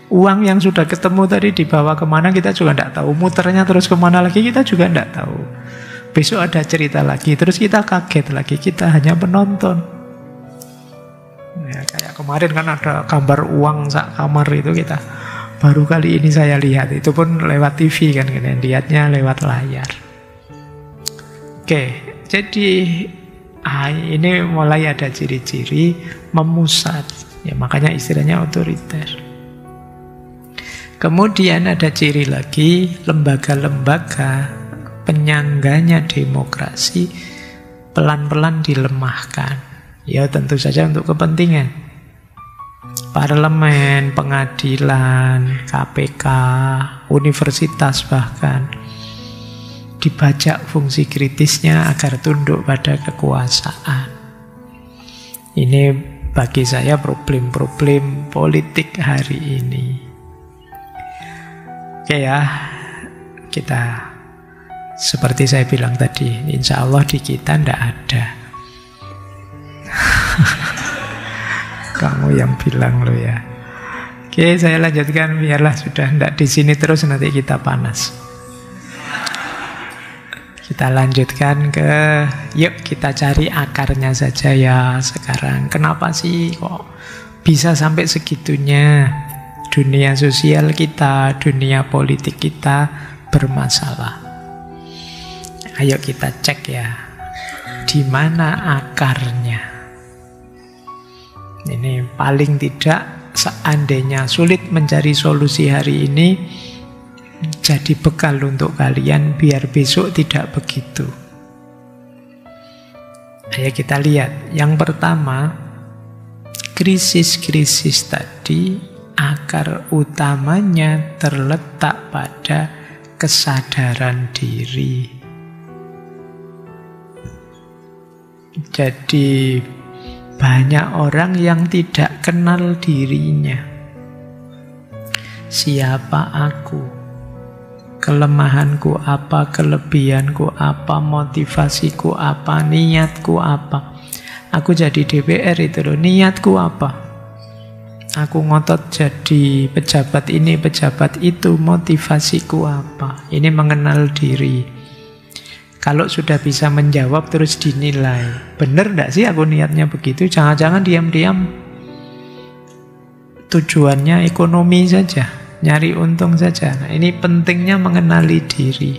Uang yang sudah ketemu tadi dibawa kemana kita juga tidak tahu. Muternya terus kemana lagi kita juga tidak tahu. Besok ada cerita lagi, terus kita kaget lagi, kita hanya penonton. Ya, kayak kemarin kan ada gambar uang sak kamar itu, kita baru kali ini saya lihat, itu pun lewat TV kan, lihatnya lewat layar. Oke, jadi ini mulai ada ciri-ciri memusat, ya makanya istilahnya otoriter. Kemudian ada ciri lagi, lembaga-lembaga penyangganya demokrasi pelan-pelan dilemahkan. Ya tentu saja untuk kepentingan. Parlemen, pengadilan, KPK, universitas bahkan dibajak fungsi kritisnya agar tunduk pada kekuasaan. Ini bagi saya problem-problem politik hari ini. Oke ya, kita seperti saya bilang tadi, insya Allah di kita ndak ada. Kamu yang bilang lo ya. Oke, saya lanjutkan biarlah sudah ndak di sini terus nanti kita panas. Kita lanjutkan yuk kita cari akarnya saja ya sekarang. Kenapa sih kok bisa sampai segitunya dunia sosial kita, dunia politik kita bermasalah? Ayo kita cek ya, di mana akarnya. Ini paling tidak seandainya sulit mencari solusi hari ini, jadi bekal untuk kalian biar besok tidak begitu. Ayo kita lihat. Yang pertama, krisis-krisis tadi akar utamanya terletak pada kesadaran diri. Jadi banyak orang yang tidak kenal dirinya. Siapa aku? Kelemahanku apa, kelebihanku apa, motivasiku apa, niatku apa. Aku jadi DPR itu loh, niatku apa? Aku ngotot jadi pejabat ini, pejabat itu, motivasiku apa? Ini mengenal diri. Kalau sudah bisa menjawab terus dinilai. Bener enggak sih aku niatnya begitu? Jangan-jangan diam-diam tujuannya ekonomi saja, nyari untung saja. Nah, ini pentingnya mengenali diri.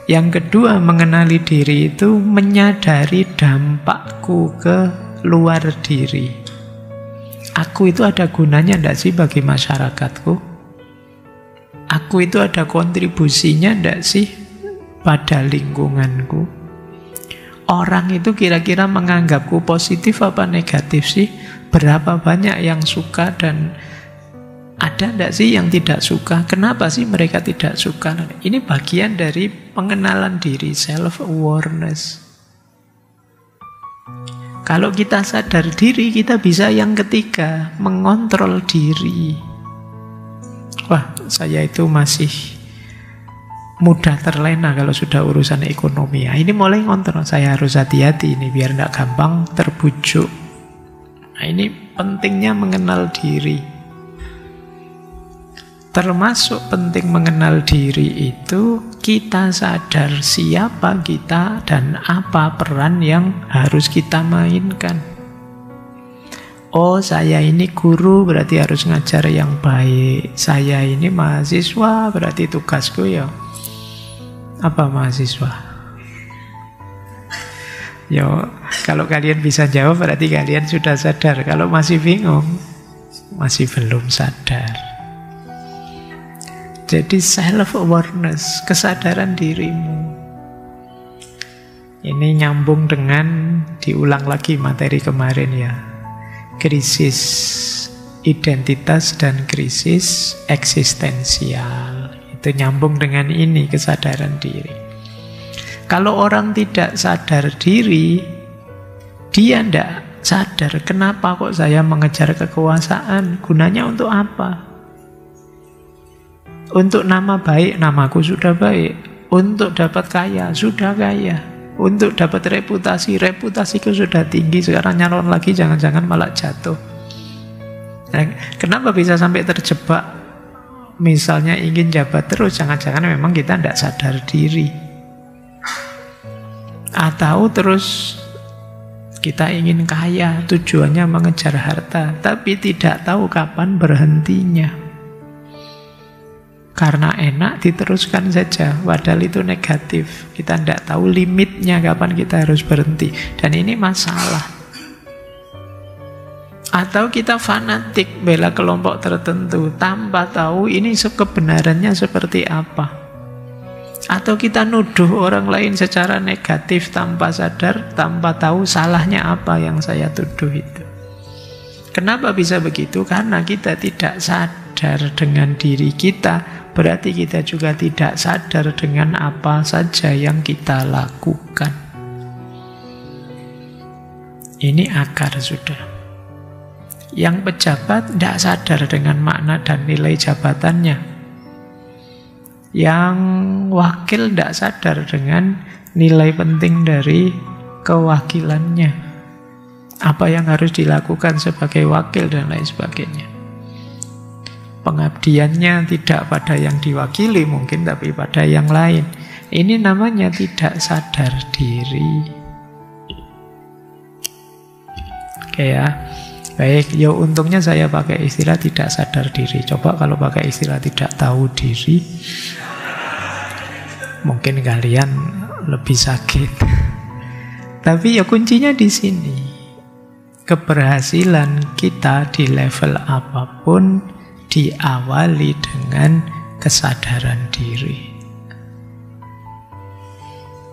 Yang kedua, mengenali diri itu menyadari dampakku ke luar diri. Aku itu ada gunanya enggak sih bagi masyarakatku? Aku itu ada kontribusinya enggak sih pada lingkunganku? Orang itu kira-kira menganggapku positif apa negatif sih? Berapa banyak yang suka dan ada enggak sih yang tidak suka? Kenapa sih mereka tidak suka? Ini bagian dari pengenalan diri, self-awareness. Kalau kita sadar diri, kita bisa yang ketiga, mengontrol diri. Wah, saya itu masih mudah terlena kalau sudah urusan ekonomi. Nah, ini mulai ngontrol, saya harus hati-hati ini biar tidak gampang terbujuk. Nah, ini pentingnya mengenal diri. Termasuk penting mengenal diri itu kita sadar siapa kita dan apa peran yang harus kita mainkan. Oh, saya ini guru berarti harus ngajar yang baik. Saya ini mahasiswa berarti tugasku ya apa mahasiswa? Yo, kalau kalian bisa jawab berarti kalian sudah sadar. Kalau masih bingung, masih belum sadar. Jadi self-awareness, kesadaran dirimu. Ini nyambung dengan diulang lagi materi kemarin ya. Krisis identitas dan krisis eksistensial. Itu nyambung dengan ini, kesadaran diri. Kalau orang tidak sadar diri, dia tidak sadar kenapa kok saya mengejar kekuasaan, gunanya untuk apa? Untuk nama baik, namaku sudah baik. Untuk dapat kaya, sudah kaya. Untuk dapat reputasi, reputasiku sudah tinggi. Sekarang nyalon lagi, jangan-jangan malah jatuh. Nah, kenapa bisa sampai terjebak? Misalnya ingin jabat terus, jangan-jangan memang kita tidak sadar diri. Atau terus kita ingin kaya, tujuannya mengejar harta, tapi tidak tahu kapan berhentinya. Karena enak diteruskan saja, padahal itu negatif. Kita tidak tahu limitnya kapan kita harus berhenti. Dan ini masalah. Atau kita fanatik bela kelompok tertentu tanpa tahu ini kebenarannya seperti apa. Atau kita nuduh orang lain secara negatif tanpa sadar, tanpa tahu salahnya apa yang saya tuduh itu. Kenapa bisa begitu? Karena kita tidak sadar dengan diri kita. Berarti kita juga tidak sadar dengan apa saja yang kita lakukan. Ini akar sudah. Yang pejabat tidak sadar dengan makna dan nilai jabatannya. Yang wakil tidak sadar dengan nilai penting dari kewakilannya. Apa yang harus dilakukan sebagai wakil dan lain sebagainya. Pengabdiannya tidak pada yang diwakili mungkin, tapi pada yang lain. Ini namanya tidak sadar diri. Oke ya. Baik, ya untungnya saya pakai istilah tidak sadar diri. Coba kalau pakai istilah tidak tahu diri, mungkin kalian lebih sakit. Tapi ya kuncinya di sini. Keberhasilan kita di level apapun diawali dengan kesadaran diri.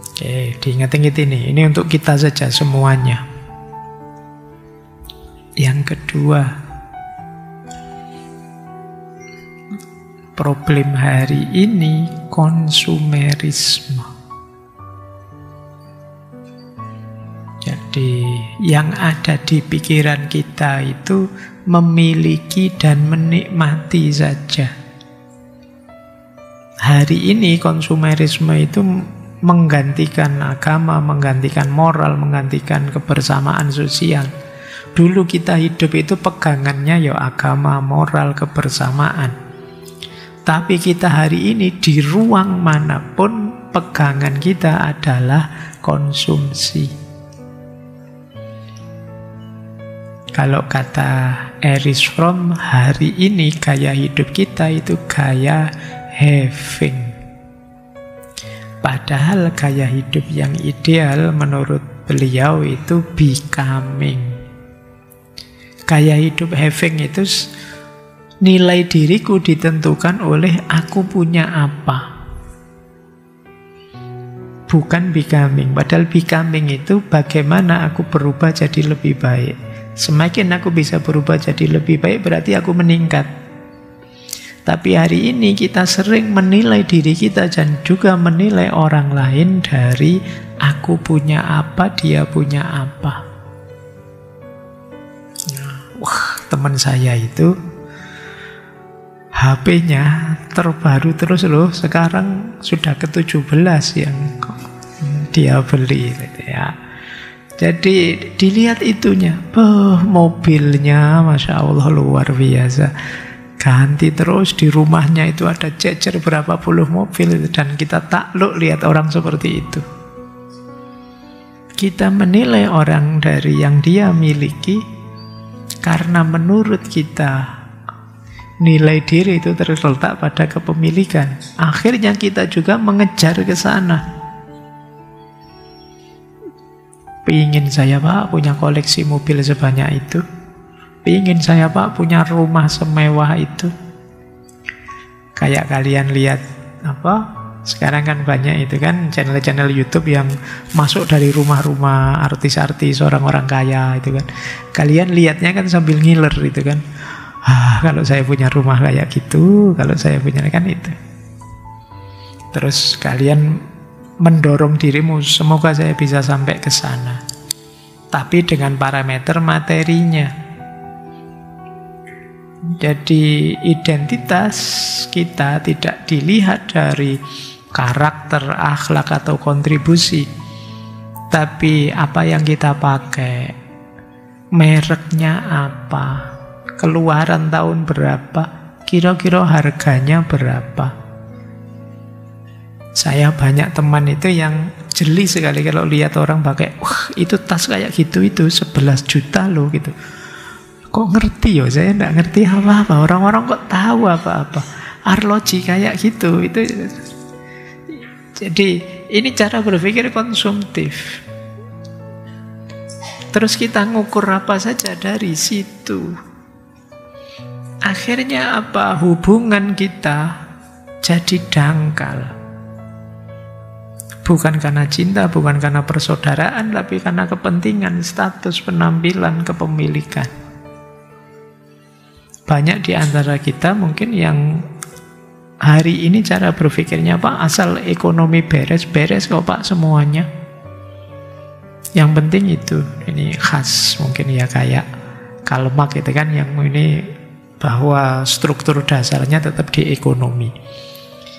Oke, diingat-ingat ini. Ini untuk kita saja semuanya. Yang kedua, problem hari ini konsumerisme. Jadi yang ada di pikiran kita itu memiliki dan menikmati saja. Hari ini konsumerisme itu menggantikan agama, menggantikan moral, menggantikan kebersamaan sosial. Dulu kita hidup itu pegangannya ya agama, moral, kebersamaan. Tapi kita hari ini di ruang manapun pegangan kita adalah konsumsi. Kalau kata Erich Fromm, hari ini gaya hidup kita itu gaya having. Padahal gaya hidup yang ideal menurut beliau itu becoming. Gaya hidup having itu nilai diriku ditentukan oleh aku punya apa. Bukan becoming. Padahal becoming itu bagaimana aku berubah jadi lebih baik. Semakin aku bisa berubah jadi lebih baik, berarti aku meningkat. Tapi hari ini kita sering menilai diri kita dan juga menilai orang lain dari aku punya apa, dia punya apa. Wah, teman saya itu HP-nya terbaru terus loh. Sekarang sudah ke-17 yang dia beli gitu ya. Jadi dilihat itunya, mobilnya Masya Allah luar biasa. Ganti terus, di rumahnya itu ada cecer berapa puluh mobil. Dan kita takluk lihat orang seperti itu. Kita menilai orang dari yang dia miliki, karena menurut kita nilai diri itu terletak pada kepemilikan. Akhirnya kita juga mengejar ke sana. Pingin saya Pak punya koleksi mobil sebanyak itu. Pingin saya Pak punya rumah semewah itu. Kayak kalian lihat apa? Sekarang kan banyak itu kan channel-channel YouTube yang masuk dari rumah-rumah artis-artis, orang-orang kaya itu kan. Kalian lihatnya kan sambil ngiler itu kan. Kalau saya punya rumah kayak gitu, kalau saya punya kan itu. Terus kalian mendorong dirimu, semoga saya bisa sampai ke sana. Tapi dengan parameter materinya. Jadi identitas kita tidak dilihat dari karakter, akhlak atau kontribusi. Tapi apa yang kita pakai, mereknya apa, keluaran tahun berapa, kira-kira harganya berapa. Saya banyak teman itu yang jeli sekali kalau lihat orang pakai, wah itu tas kayak gitu itu 11 juta loh gitu. Kok ngerti ya? Saya enggak ngerti apa-apa. Orang-orang kok tahu apa-apa. Arloji kayak gitu. Itu. Jadi ini cara berpikir konsumtif. Terus kita ngukur apa saja dari situ. Akhirnya apa? Hubungan kita jadi dangkal. Bukan karena cinta, bukan karena persaudaraan, tapi karena kepentingan, status, penampilan, kepemilikan. Banyak di antara kita mungkin yang hari ini cara berpikirnya, Pak, asal ekonomi beres-beres kok Pak semuanya. Yang penting itu, ini khas mungkin ya kayak Karl Marx itu kan, yang ini bahwa struktur dasarnya tetap di ekonomi.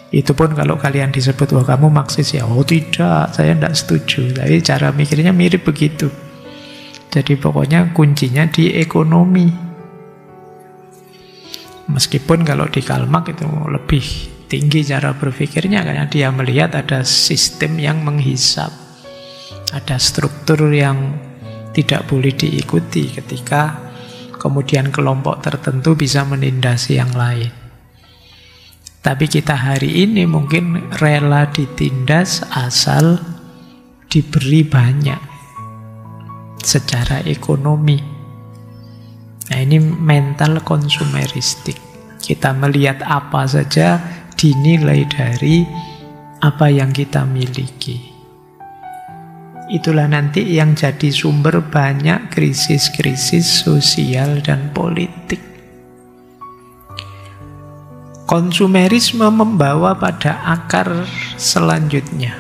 Itu pun kalau kalian disebut, wah kamu Marxis ya, oh tidak, saya tidak setuju. Tapi cara mikirnya mirip begitu. Jadi pokoknya kuncinya di ekonomi. Meskipun kalau di Karl Marx itu lebih tinggi cara berpikirnya, karena dia melihat ada sistem yang menghisap, ada struktur yang tidak boleh diikuti ketika kemudian kelompok tertentu bisa menindasi yang lain. Tapi kita hari ini mungkin rela ditindas asal diberi banyak secara ekonomi. Nah, ini mental konsumeristik. Kita melihat apa saja dinilai dari apa yang kita miliki. Itulah nanti yang jadi sumber banyak krisis-krisis sosial dan politik. Konsumerisme membawa pada akar selanjutnya.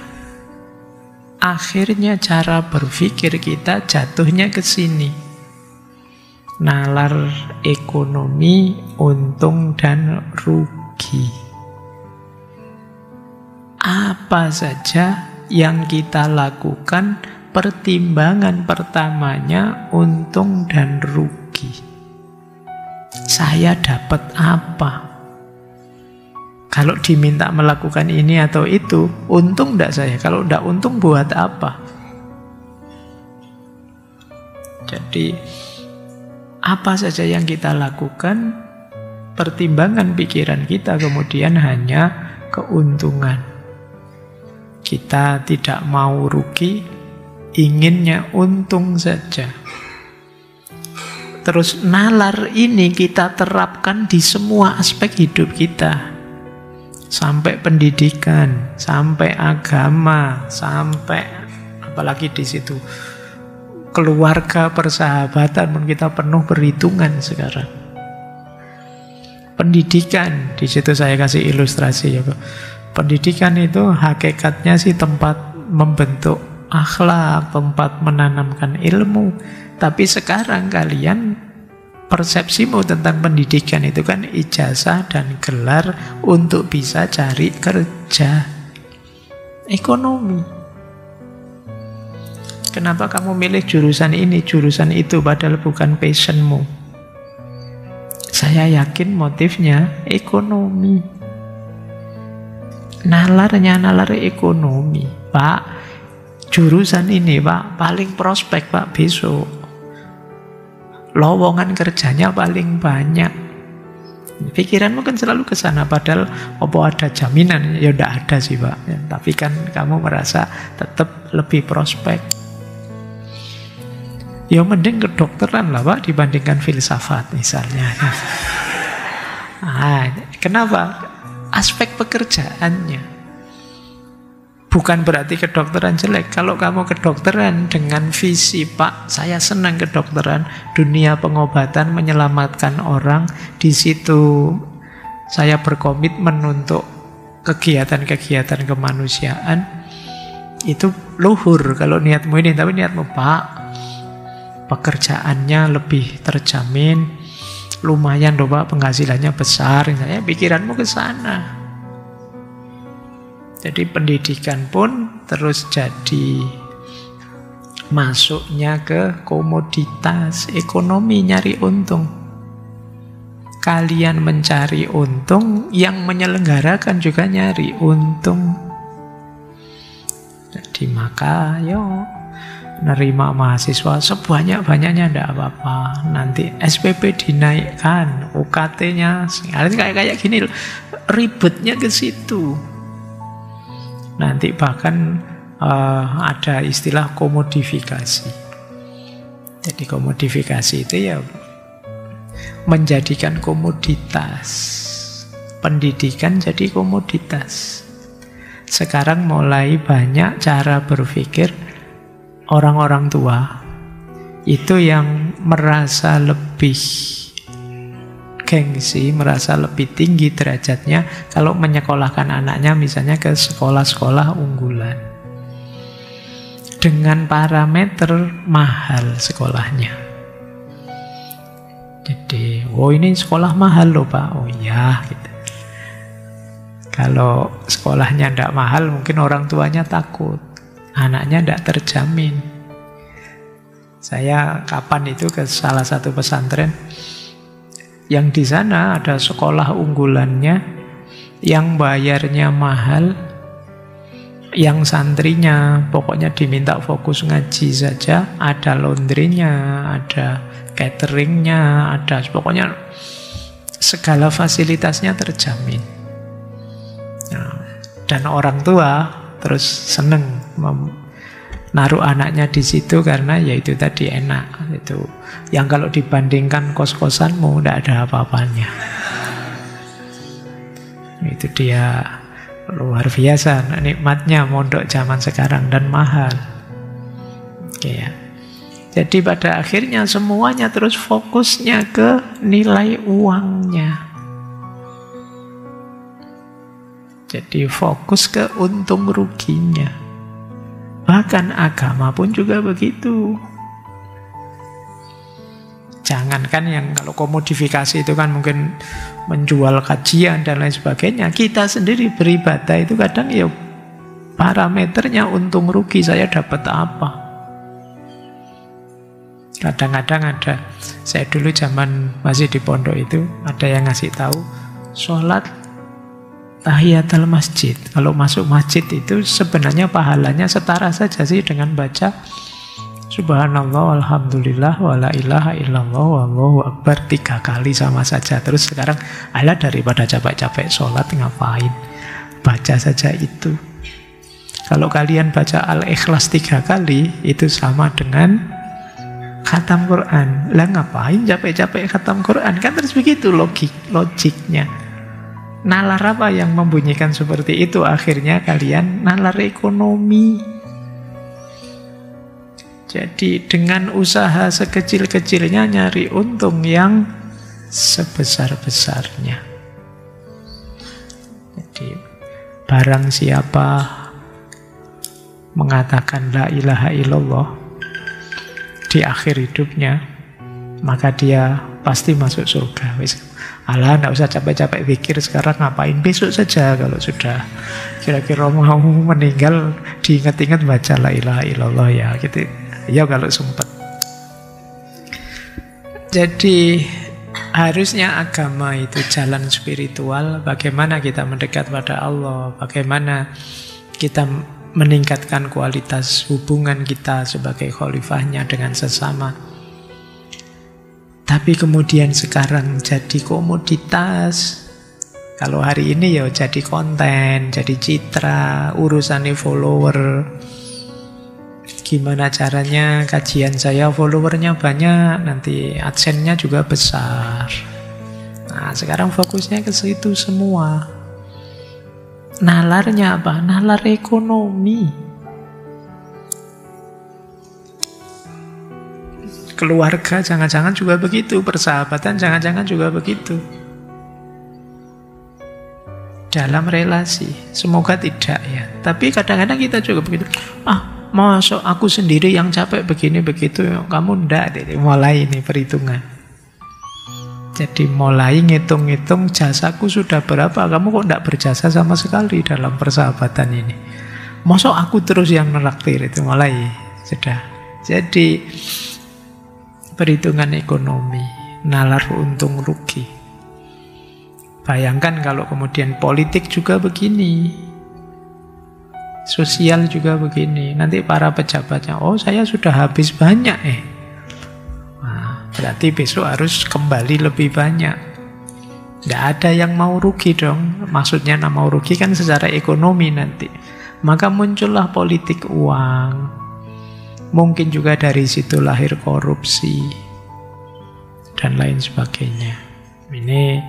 Akhirnya cara berpikir kita jatuhnya ke sini. Nalar ekonomi, untung dan rugi. Apa saja yang kita lakukan, pertimbangan pertamanya untung dan rugi. Saya dapat apa? Kalau diminta melakukan ini atau itu, untung enggak saya? Kalau enggak untung, buat apa? Jadi apa saja yang kita lakukan, pertimbangan pikiran kita kemudian hanya keuntungan. Kita tidak mau rugi, inginnya untung saja. Terus nalar ini kita terapkan di semua aspek hidup kita. Sampai pendidikan, sampai agama, sampai apalagi di situ keluarga, persahabatan pun kita penuh perhitungan sekarang. Pendidikan, di situ saya kasih ilustrasi ya, Pak. Pendidikan itu hakikatnya sih tempat membentuk akhlak, tempat menanamkan ilmu. Tapi sekarang kalian persepsimu tentang pendidikan itu kan ijazah dan gelar untuk bisa cari kerja. Ekonomi. Kenapa kamu milih jurusan ini, jurusan itu, padahal bukan passionmu? Saya yakin motifnya ekonomi. Nalarnya nalar ekonomi. Pak, jurusan ini Pak, paling prospek Pak besok. Lowongan kerjanya paling banyak. Pikiranmu kan selalu ke sana, padahal apa ada jaminan? Ya udah ada sih Pak. Ya, tapi kan kamu merasa tetap lebih prospek. Ya mending kedokteran lah Pak dibandingkan filsafat misalnya. Nah, kenapa? Aspek pekerjaannya. Bukan berarti kedokteran jelek. Kalau kamu kedokteran dengan visi, Pak, saya senang kedokteran, dunia pengobatan, menyelamatkan orang, di situ saya berkomitmen untuk kegiatan-kegiatan kemanusiaan, itu luhur kalau niatmu ini. Tapi niatmu, Pak, pekerjaannya lebih terjamin, lumayan loh Pak, penghasilannya besar, saya pikiranmu ke sana. Jadi pendidikan pun terus jadi masuknya ke komoditas ekonomi, nyari untung. Kalian mencari untung, yang menyelenggarakan juga nyari untung. Jadi maka nerima mahasiswa sebanyak-banyaknya tidak apa-apa. Nanti SPP dinaikkan, UKT-nya kayak gini loh. Ribetnya ke situ. Nanti bahkan ada istilah komodifikasi. Jadi komodifikasi itu ya menjadikan komoditas. Pendidikan jadi komoditas. Sekarang mulai banyak cara berpikir orang-orang tua itu yang merasa lebih gengsi, merasa lebih tinggi derajatnya kalau menyekolahkan anaknya misalnya ke sekolah-sekolah unggulan. Dengan parameter mahal sekolahnya. Jadi, oh ini sekolah mahal loh Pak. Oh iya, gitu. Kalau sekolahnya tidak mahal, mungkin orang tuanya takut. Anaknya tidak terjamin. Saya kapan itu ke salah satu pesantren, Yang di sana ada sekolah unggulannya, yang bayarnya mahal, yang santrinya pokoknya diminta fokus ngaji saja, ada laundrynya, ada cateringnya, ada pokoknya segala fasilitasnya terjamin. Nah, dan orang tua terus seneng naruh anaknya di situ karena ya itu tadi enak. Itu yang kalau dibandingkan kos-kosanmu tidak ada apa-apanya. Itu dia luar biasa nikmatnya mondok zaman sekarang dan mahal. Oke ya. Jadi pada akhirnya semuanya terus fokusnya ke nilai uangnya. Jadi fokus ke untung ruginya. Bahkan agama pun juga begitu. Jangankan yang kalau komodifikasi itu kan mungkin menjual kajian dan lain sebagainya. Kita sendiri beribadah itu kadang ya parameternya untung rugi, saya dapat apa. Kadang-kadang ada, saya dulu zaman masih di pondok itu, ada yang ngasih tahu, sholat tahiyatul masjid. Kalau masuk masjid itu sebenarnya pahalanya setara saja sih dengan baca Subhanallah, Alhamdulillah, wa la ilaha illallah, wallahu akbar 3 kali sama saja. Terus sekarang, alah daripada capek-capek sholat ngapain? Baca saja itu. Kalau kalian baca Al-Ikhlas 3 kali, itu sama dengan khatam Quran. Lah ngapain capek-capek khatam Quran? Kan terus begitu logiknya. Nalar apa yang membunyikan seperti itu? Akhirnya kalian nalar ekonomi. Jadi dengan usaha sekecil-kecilnya nyari untung yang sebesar-besarnya. Jadi barang siapa mengatakan la ilaha illallah di akhir hidupnya, maka dia pasti masuk surga. Alah, tidak usah capek-capek pikir sekarang ngapain, besok saja kalau sudah kira-kira mau meninggal diingat-ingat baca la ilaha illallah ya gitu. Ya kalau sempat. Jadi harusnya agama itu jalan spiritual. Bagaimana kita mendekat pada Allah, bagaimana kita meningkatkan kualitas hubungan kita sebagai khalifahnya dengan sesama. Tapi kemudian sekarang jadi komoditas. Kalau hari ini ya jadi konten, jadi citra, urusannya follower. Gimana caranya kajian saya followernya banyak, nanti AdSense-nya juga besar. Nah, sekarang fokusnya ke situ semua. Nalarnya apa? Nalar ekonomi. Keluarga jangan-jangan juga begitu, persahabatan jangan-jangan juga begitu. Dalam relasi, semoga tidak ya. Tapi kadang-kadang kita juga begitu. Masuk aku sendiri yang capek begini begitu, kamu ndak. Mulai ini perhitungan. Jadi mulai ngitung-ngitung jasaku sudah berapa, kamu kok ndak berjasa sama sekali dalam persahabatan ini. Masuk aku terus yang neraktir, itu mulai sudah. Jadi perhitungan ekonomi, nalar untung rugi. Bayangkan kalau kemudian politik juga begini. Sosial juga begini. Nanti para pejabatnya, oh saya sudah habis banyak Nah, berarti besok harus kembali lebih banyak. Tidak ada yang mau rugi dong. Maksudnya mau rugi kan secara ekonomi nanti. Maka muncullah politik uang. Mungkin juga dari situ lahir korupsi dan lain sebagainya. Ini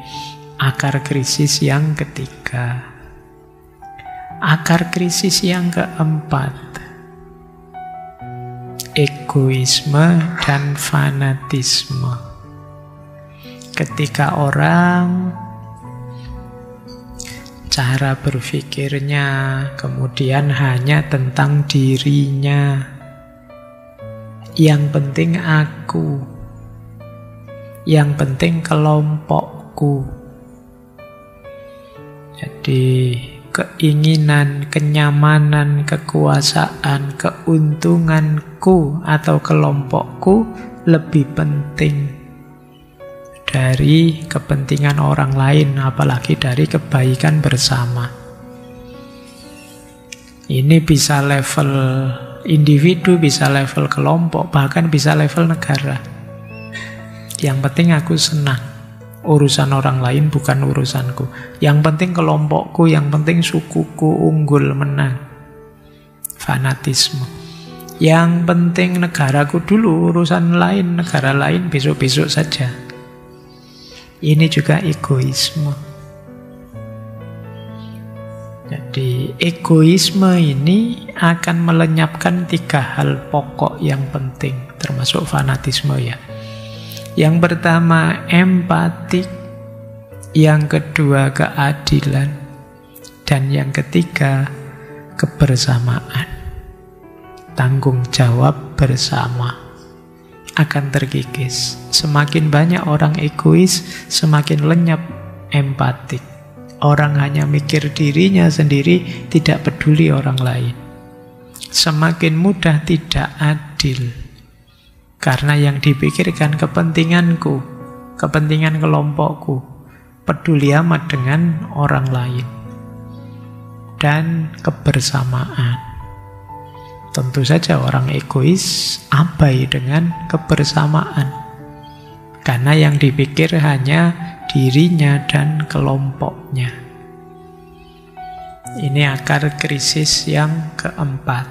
akar krisis yang ketiga. Akar krisis yang keempat, egoisme dan fanatisme. Ketika orang cara berpikirnya kemudian hanya tentang dirinya, yang penting aku, yang penting kelompokku. Jadi keinginan, kenyamanan, kekuasaan, keuntunganku atau kelompokku lebih penting dari kepentingan orang lain, apalagi dari kebaikan bersama. Ini bisa level individu, bisa level kelompok, bahkan bisa level negara. Yang penting aku senang. Urusan orang lain bukan urusanku. Yang penting kelompokku, yang penting sukuku unggul menang. Fanatisme. Yang penting negaraku dulu, urusan lain, negara lain besok-besok saja. Ini juga egoisme. Jadi egoisme ini akan melenyapkan 3 hal pokok yang penting, termasuk fanatisme ya. Yang pertama empati, yang kedua keadilan, dan yang ketiga kebersamaan. Tanggung jawab bersama akan terkikis. Semakin banyak orang egois, semakin lenyap empatik. Orang hanya mikir dirinya sendiri, tidak peduli orang lain. Semakin mudah tidak adil. Karena yang dipikirkan kepentinganku, kepentingan kelompokku, peduli amat dengan orang lain. Dan kebersamaan. Tentu saja orang egois abai dengan kebersamaan. Karena yang dipikir hanya dirinya dan kelompoknya. Ini akar krisis yang keempat.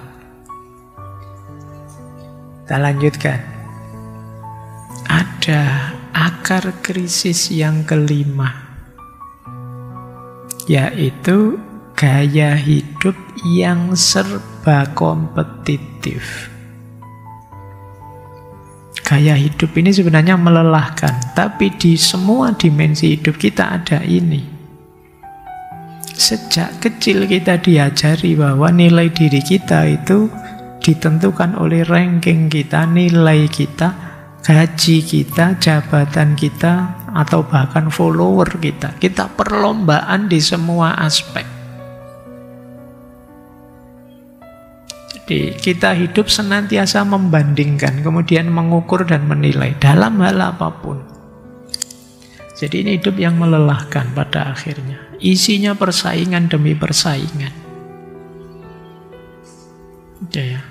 Kita lanjutkan. Ada akar krisis yang kelima, yaitu gaya hidup yang serba kompetitif. Gaya hidup ini sebenarnya melelahkan, tapi di semua dimensi hidup kita ada ini. Sejak kecil kita diajari bahwa nilai diri kita itu ditentukan oleh ranking kita, nilai kita, gaji kita, jabatan kita, atau bahkan follower kita. Kita perlombaan di semua aspek. Jadi kita hidup senantiasa membandingkan, kemudian mengukur dan menilai dalam hal apapun. Jadi ini hidup yang melelahkan pada akhirnya. Isinya persaingan demi persaingan. Ya.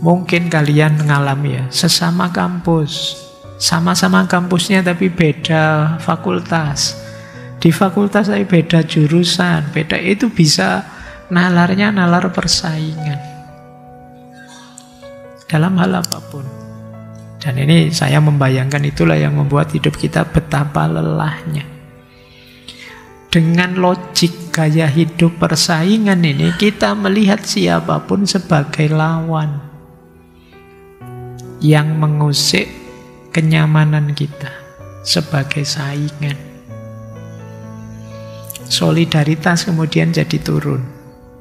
Mungkin kalian mengalami ya, sesama kampus, sama-sama kampusnya tapi beda fakultas. Di fakultas tapi beda jurusan, beda, itu bisa nalarnya nalar persaingan. Dalam hal apapun. Dan ini saya membayangkan itulah yang membuat hidup kita betapa lelahnya. Dengan logik gaya hidup persaingan ini, kita melihat siapapun sebagai lawan yang mengusik kenyamanan kita sebagai saingan. Solidaritas kemudian jadi turun.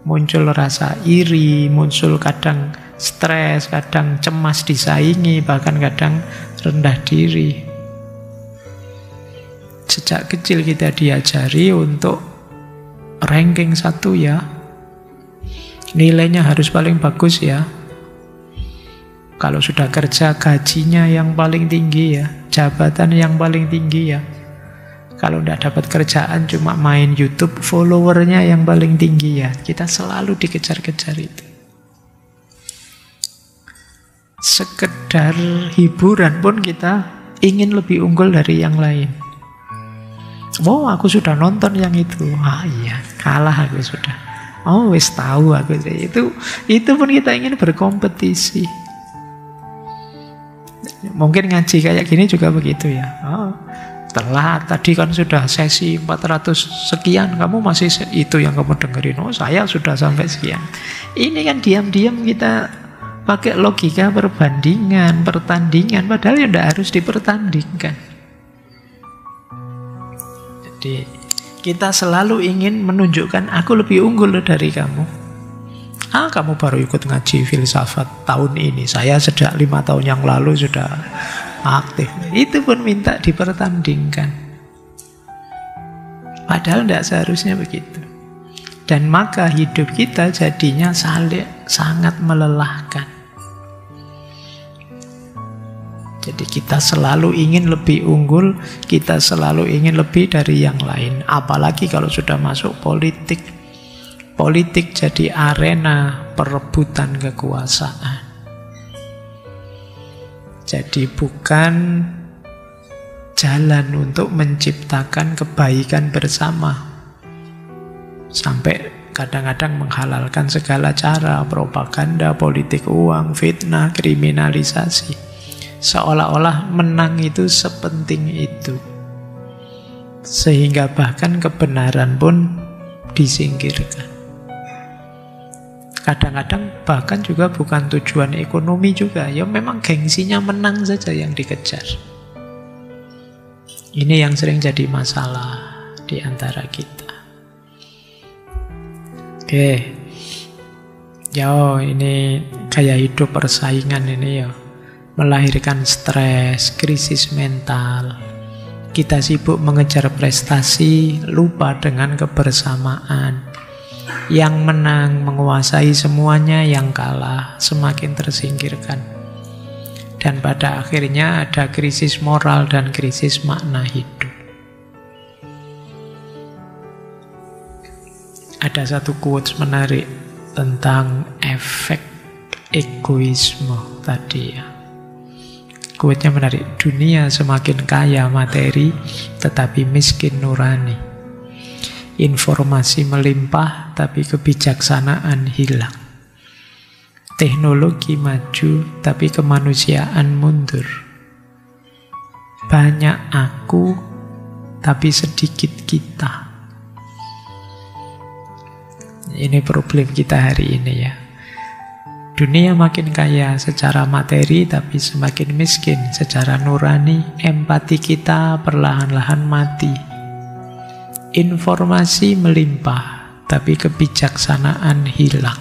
Muncul rasa iri, muncul kadang stres, kadang cemas disaingi, bahkan kadang rendah diri. Sejak kecil kita diajari untuk ranking 1 ya. Nilainya harus paling bagus ya. Kalau sudah kerja gajinya yang paling tinggi ya, jabatan yang paling tinggi ya. Kalau tidak dapat kerjaan cuma main YouTube, followernya yang paling tinggi ya. Kita selalu dikejar-kejar itu. Sekedar hiburan pun kita ingin lebih unggul dari yang lain. Oh, aku sudah nonton yang itu. Ah iya, kalah aku sudah. Oh, wis tahu aku itu pun kita ingin berkompetisi. Mungkin ngaji kayak gini juga begitu ya. Oh, telat tadi kan sudah sesi 400 sekian, kamu masih itu yang kamu dengerin. Oh, saya sudah sampai sekian. Ini kan diam-diam kita pakai logika perbandingan, pertandingan, padahal ya tidak harus dipertandingkan. Jadi kita selalu ingin menunjukkan aku lebih unggul dari kamu. Ah, kamu baru ikut ngaji filsafat tahun ini, saya sejak 5 tahun yang lalu sudah aktif. Itu pun minta dipertandingkan. Padahal tidak seharusnya begitu. Dan maka hidup kita jadinya sangat melelahkan. Jadi kita selalu ingin lebih unggul, kita selalu ingin lebih dari yang lain. Apalagi kalau sudah masuk politik. Politik jadi arena perebutan kekuasaan. Jadi bukan jalan untuk menciptakan kebaikan bersama. Sampai kadang-kadang menghalalkan segala cara, propaganda, politik uang, fitnah, kriminalisasi. Seolah-olah menang itu sepenting itu. Sehingga bahkan kebenaran pun disingkirkan. Kadang-kadang bahkan juga bukan tujuan ekonomi juga. Ya memang gengsinya menang saja yang dikejar. Ini yang sering jadi masalah di antara kita. Oke. Yo, ini gaya hidup persaingan ini ya. Melahirkan stres, krisis mental. Kita sibuk mengejar prestasi, lupa dengan kebersamaan. Yang menang menguasai semuanya, yang kalah semakin tersingkirkan. Dan pada akhirnya ada krisis moral dan krisis makna hidup. Ada satu quotes menarik tentang efek egoisme tadi ya. Quote-nya menarik. Dunia semakin kaya materi, tetapi miskin nurani. Informasi melimpah, tapi kebijaksanaan hilang. Teknologi maju, tapi kemanusiaan mundur. Banyak aku, tapi sedikit kita. Ini problem kita hari ini ya. Dunia makin kaya secara materi, tapi semakin miskin secara nurani. Empati kita perlahan-lahan mati. Informasi melimpah, tapi kebijaksanaan hilang.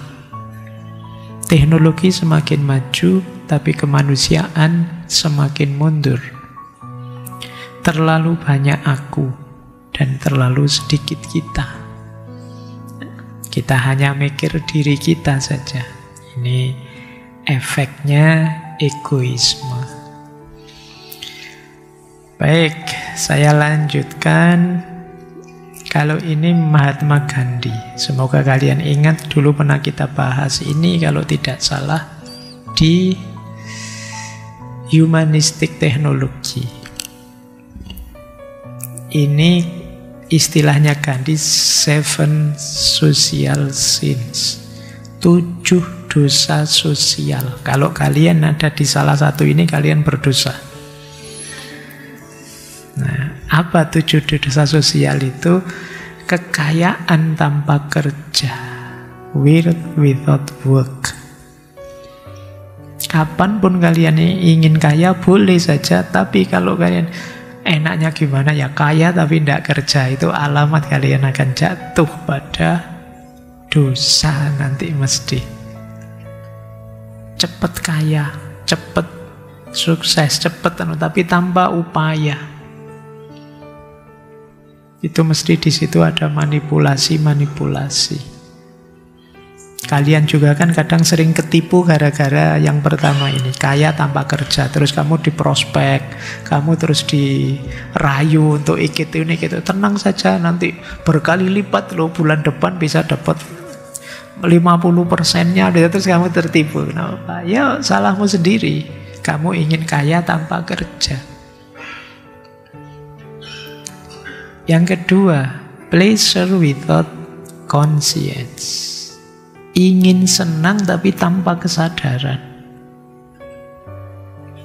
Teknologi semakin maju, tapi kemanusiaan semakin mundur. Terlalu banyak aku, dan terlalu sedikit kita. Kita hanya mikir diri kita saja. Ini efeknya egoisme. Baik, saya lanjutkan. Kalau ini Mahatma Gandhi. Semoga kalian ingat dulu pernah kita bahas ini kalau tidak salah di Humanistic Technology. Ini istilahnya Gandhi, 7 social sins. 7 dosa sosial. Kalau kalian ada di salah satu ini, kalian berdosa. Nah, apa 7 dosa sosial itu? Kekayaan tanpa kerja, wealth without work. Kapanpun kalian ingin kaya boleh saja, tapi kalau kalian enaknya gimana ya, kaya tapi tidak kerja, itu alamat kalian akan jatuh pada dosa nanti mesti. Cepat kaya, cepat sukses, cepat tapi tanpa upaya. Itu mesti di situ ada manipulasi. Kalian juga kan kadang sering ketipu gara-gara yang pertama ini, kaya tanpa kerja. Terus kamu diprospek, kamu terus dirayu untuk ikut ini gitu. Tenang saja, nanti berkali lipat loh, bulan depan bisa dapat 50%-nya. Terus kamu tertipu. Kenapa? Ya salahmu sendiri. Kamu ingin kaya tanpa kerja. Yang kedua, pleasure without conscience. Ingin senang tapi tanpa kesadaran.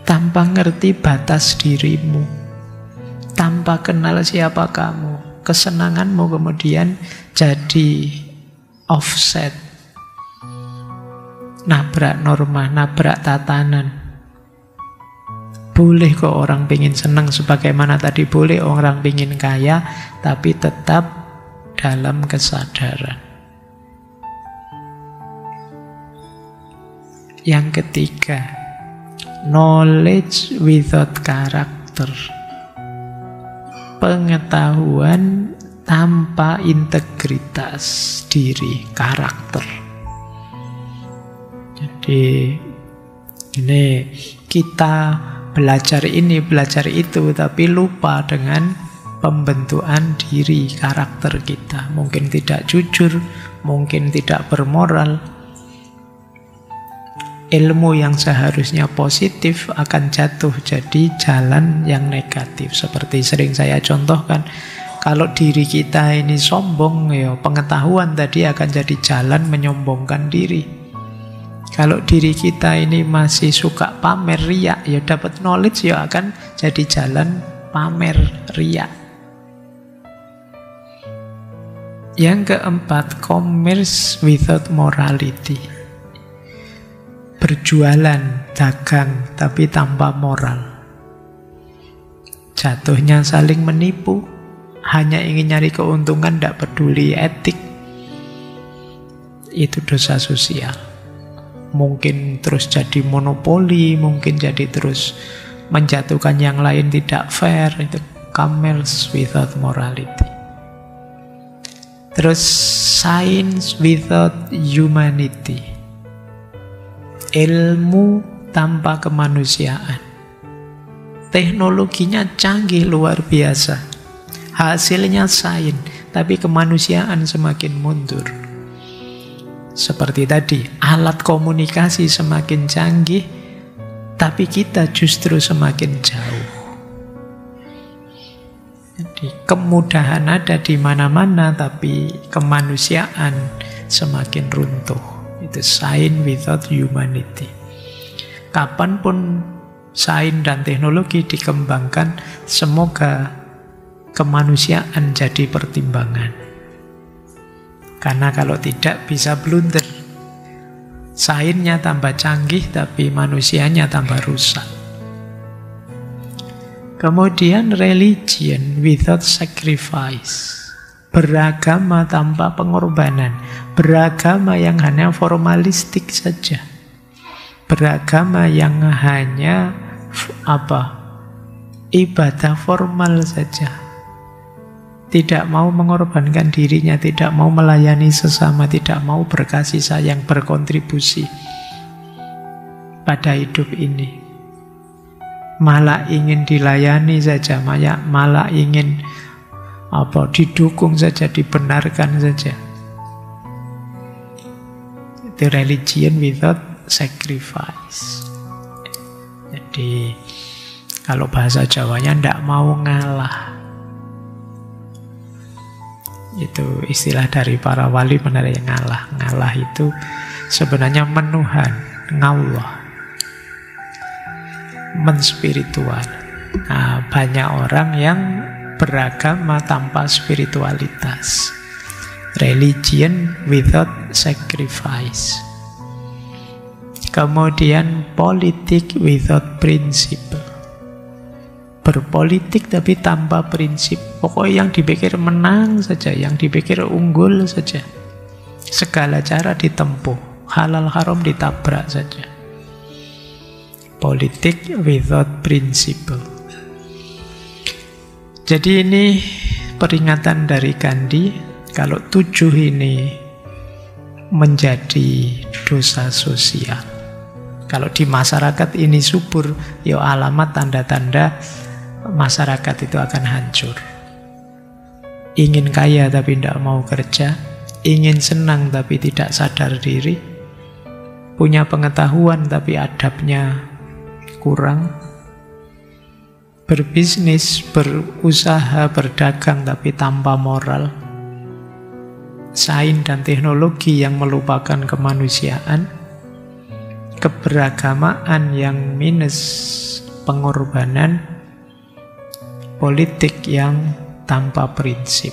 Tanpa ngerti batas dirimu. Tanpa kenal siapa kamu. Kesenanganmu kemudian jadi offset. Nabrak norma, nabrak tatanan. Boleh kok orang pingin senang sebagaimana tadi boleh orang pingin kaya, tapi tetap dalam kesadaran. Yang ketiga, knowledge without character. Pengetahuan tanpa integritas diri, karakter. Jadi ini kita belajar ini, belajar itu, tapi lupa dengan pembentukan diri, karakter kita. Mungkin tidak jujur, mungkin tidak bermoral. Ilmu yang seharusnya positif akan jatuh jadi jalan yang negatif. Seperti sering saya contohkan, kalau diri kita ini sombong, ya pengetahuan tadi akan jadi jalan menyombongkan diri. Kalau diri kita ini masih suka pamer, riak, ya dapat knowledge ya akan jadi jalan pamer, riak. Yang keempat, commerce without morality. Berjualan, dagang, tapi tanpa moral. Jatuhnya saling menipu, hanya ingin nyari keuntungan, tidak peduli etik. Itu dosa sosial. Mungkin terus jadi monopoli, mungkin jadi terus menjatuhkan yang lain tidak fair. Itu commerce without morality. Terus science without humanity. Ilmu tanpa kemanusiaan. Teknologinya canggih luar biasa. Hasilnya sains, tapi kemanusiaan semakin mundur. Seperti tadi, alat komunikasi semakin canggih, tapi kita justru semakin jauh. Jadi kemudahan ada di mana-mana, tapi kemanusiaan semakin runtuh. Itu science without humanity. Kapanpun sains dan teknologi dikembangkan, semoga kemanusiaan jadi pertimbangan. Karena kalau tidak bisa blunder. Sainsnya tambah canggih, tapi manusianya tambah rusak. Kemudian religion without sacrifice. Beragama tanpa pengorbanan. Beragama yang hanya formalistik saja. Beragama yang hanya ibadah formal saja. Tidak mau mengorbankan dirinya, tidak mau melayani sesama, tidak mau berkasih sayang, berkontribusi pada hidup ini. Malah ingin dilayani saja, malah ingin didukung saja, dibenarkan saja. Itu religion without sacrifice. Jadi kalau bahasa Jawanya tidak mau ngalah. Itu istilah dari para wali, benar yang ngalah. Ngalah itu sebenarnya menuhan, ngawah, menspiritual. Nah, banyak orang yang beragama tanpa spiritualitas. Religion without sacrifice. Kemudian politik without principle. Berpolitik tapi tanpa prinsip. Pokoknya yang dipikir menang saja, yang dipikir unggul saja. Segala cara ditempuh, halal haram ditabrak saja. Politik without principle. Jadi ini peringatan dari Gandhi, kalau 7 ini menjadi dosa sosial. Kalau di masyarakat ini subur, ya alamat tanda-tanda masyarakat itu akan hancur. Ingin kaya tapi tidak mau kerja, ingin senang tapi tidak sadar diri, punya pengetahuan tapi adabnya kurang, berbisnis, berusaha, berdagang tapi tanpa moral, sains dan teknologi yang melupakan kemanusiaan, keberagamaan yang minus pengorbanan, politik yang tanpa prinsip.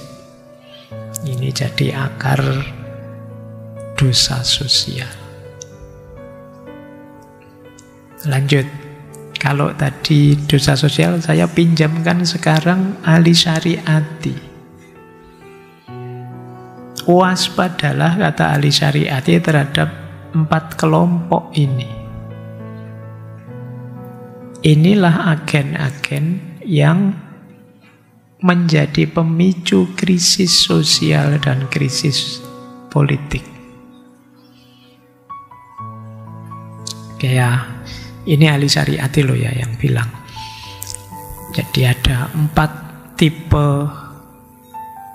Ini jadi akar dosa sosial. Lanjut. Kalau tadi dosa sosial, saya pinjamkan sekarang ahli syariati. Waspadalah, kata ahli syariati, terhadap 4 kelompok ini. Inilah agen-agen yang menjadi pemicu krisis sosial dan krisis politik. Kayak Ini ahli syariat loh ya yang bilang. Jadi ada 4 tipe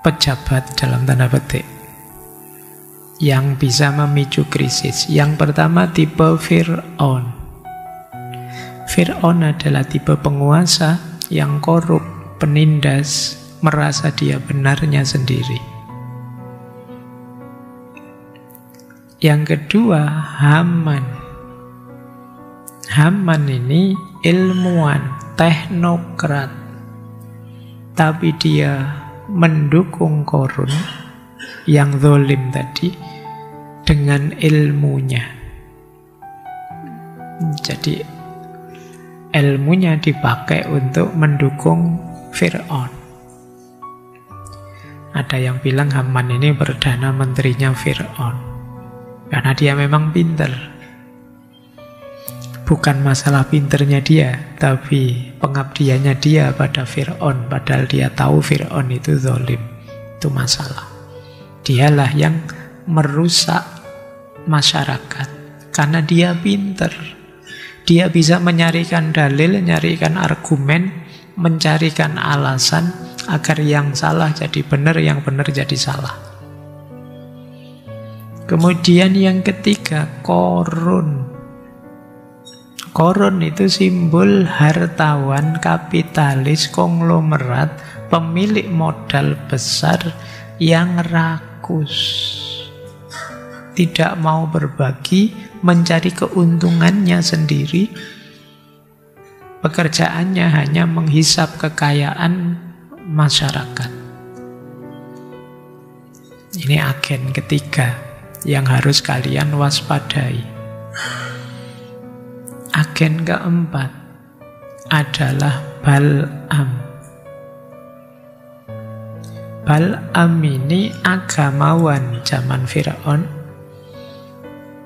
pejabat dalam tanda petik yang bisa memicu krisis. Yang pertama tipe Fir'aun. Fir'aun adalah tipe penguasa yang korup, penindas, merasa dia benarnya sendiri. Yang kedua Haman. Haman ini ilmuwan, teknokrat, tapi dia mendukung Korun yang zalim tadi dengan ilmunya. Jadi ilmunya dipakai untuk mendukung Fir'aun. Ada yang bilang Haman ini perdana menterinya Fir'aun karena dia memang pinter. Bukan masalah pinternya dia, tapi pengabdiannya dia pada Fir'aun. Padahal dia tahu Fir'aun itu zalim. Itu masalah. Dialah yang merusak masyarakat. Karena dia pinter. Dia bisa menyarikan dalil, menyarikan argumen, mencarikan alasan agar yang salah jadi benar, yang benar jadi salah. Kemudian yang ketiga, Korun. Korun itu simbol hartawan, kapitalis, konglomerat, pemilik modal besar yang rakus. Tidak mau berbagi, mencari keuntungannya sendiri. Pekerjaannya hanya menghisap kekayaan masyarakat. Ini agen ketiga yang harus kalian waspadai. Agen keempat adalah Bal'am. Bal'am ini agamawan zaman Fir'aun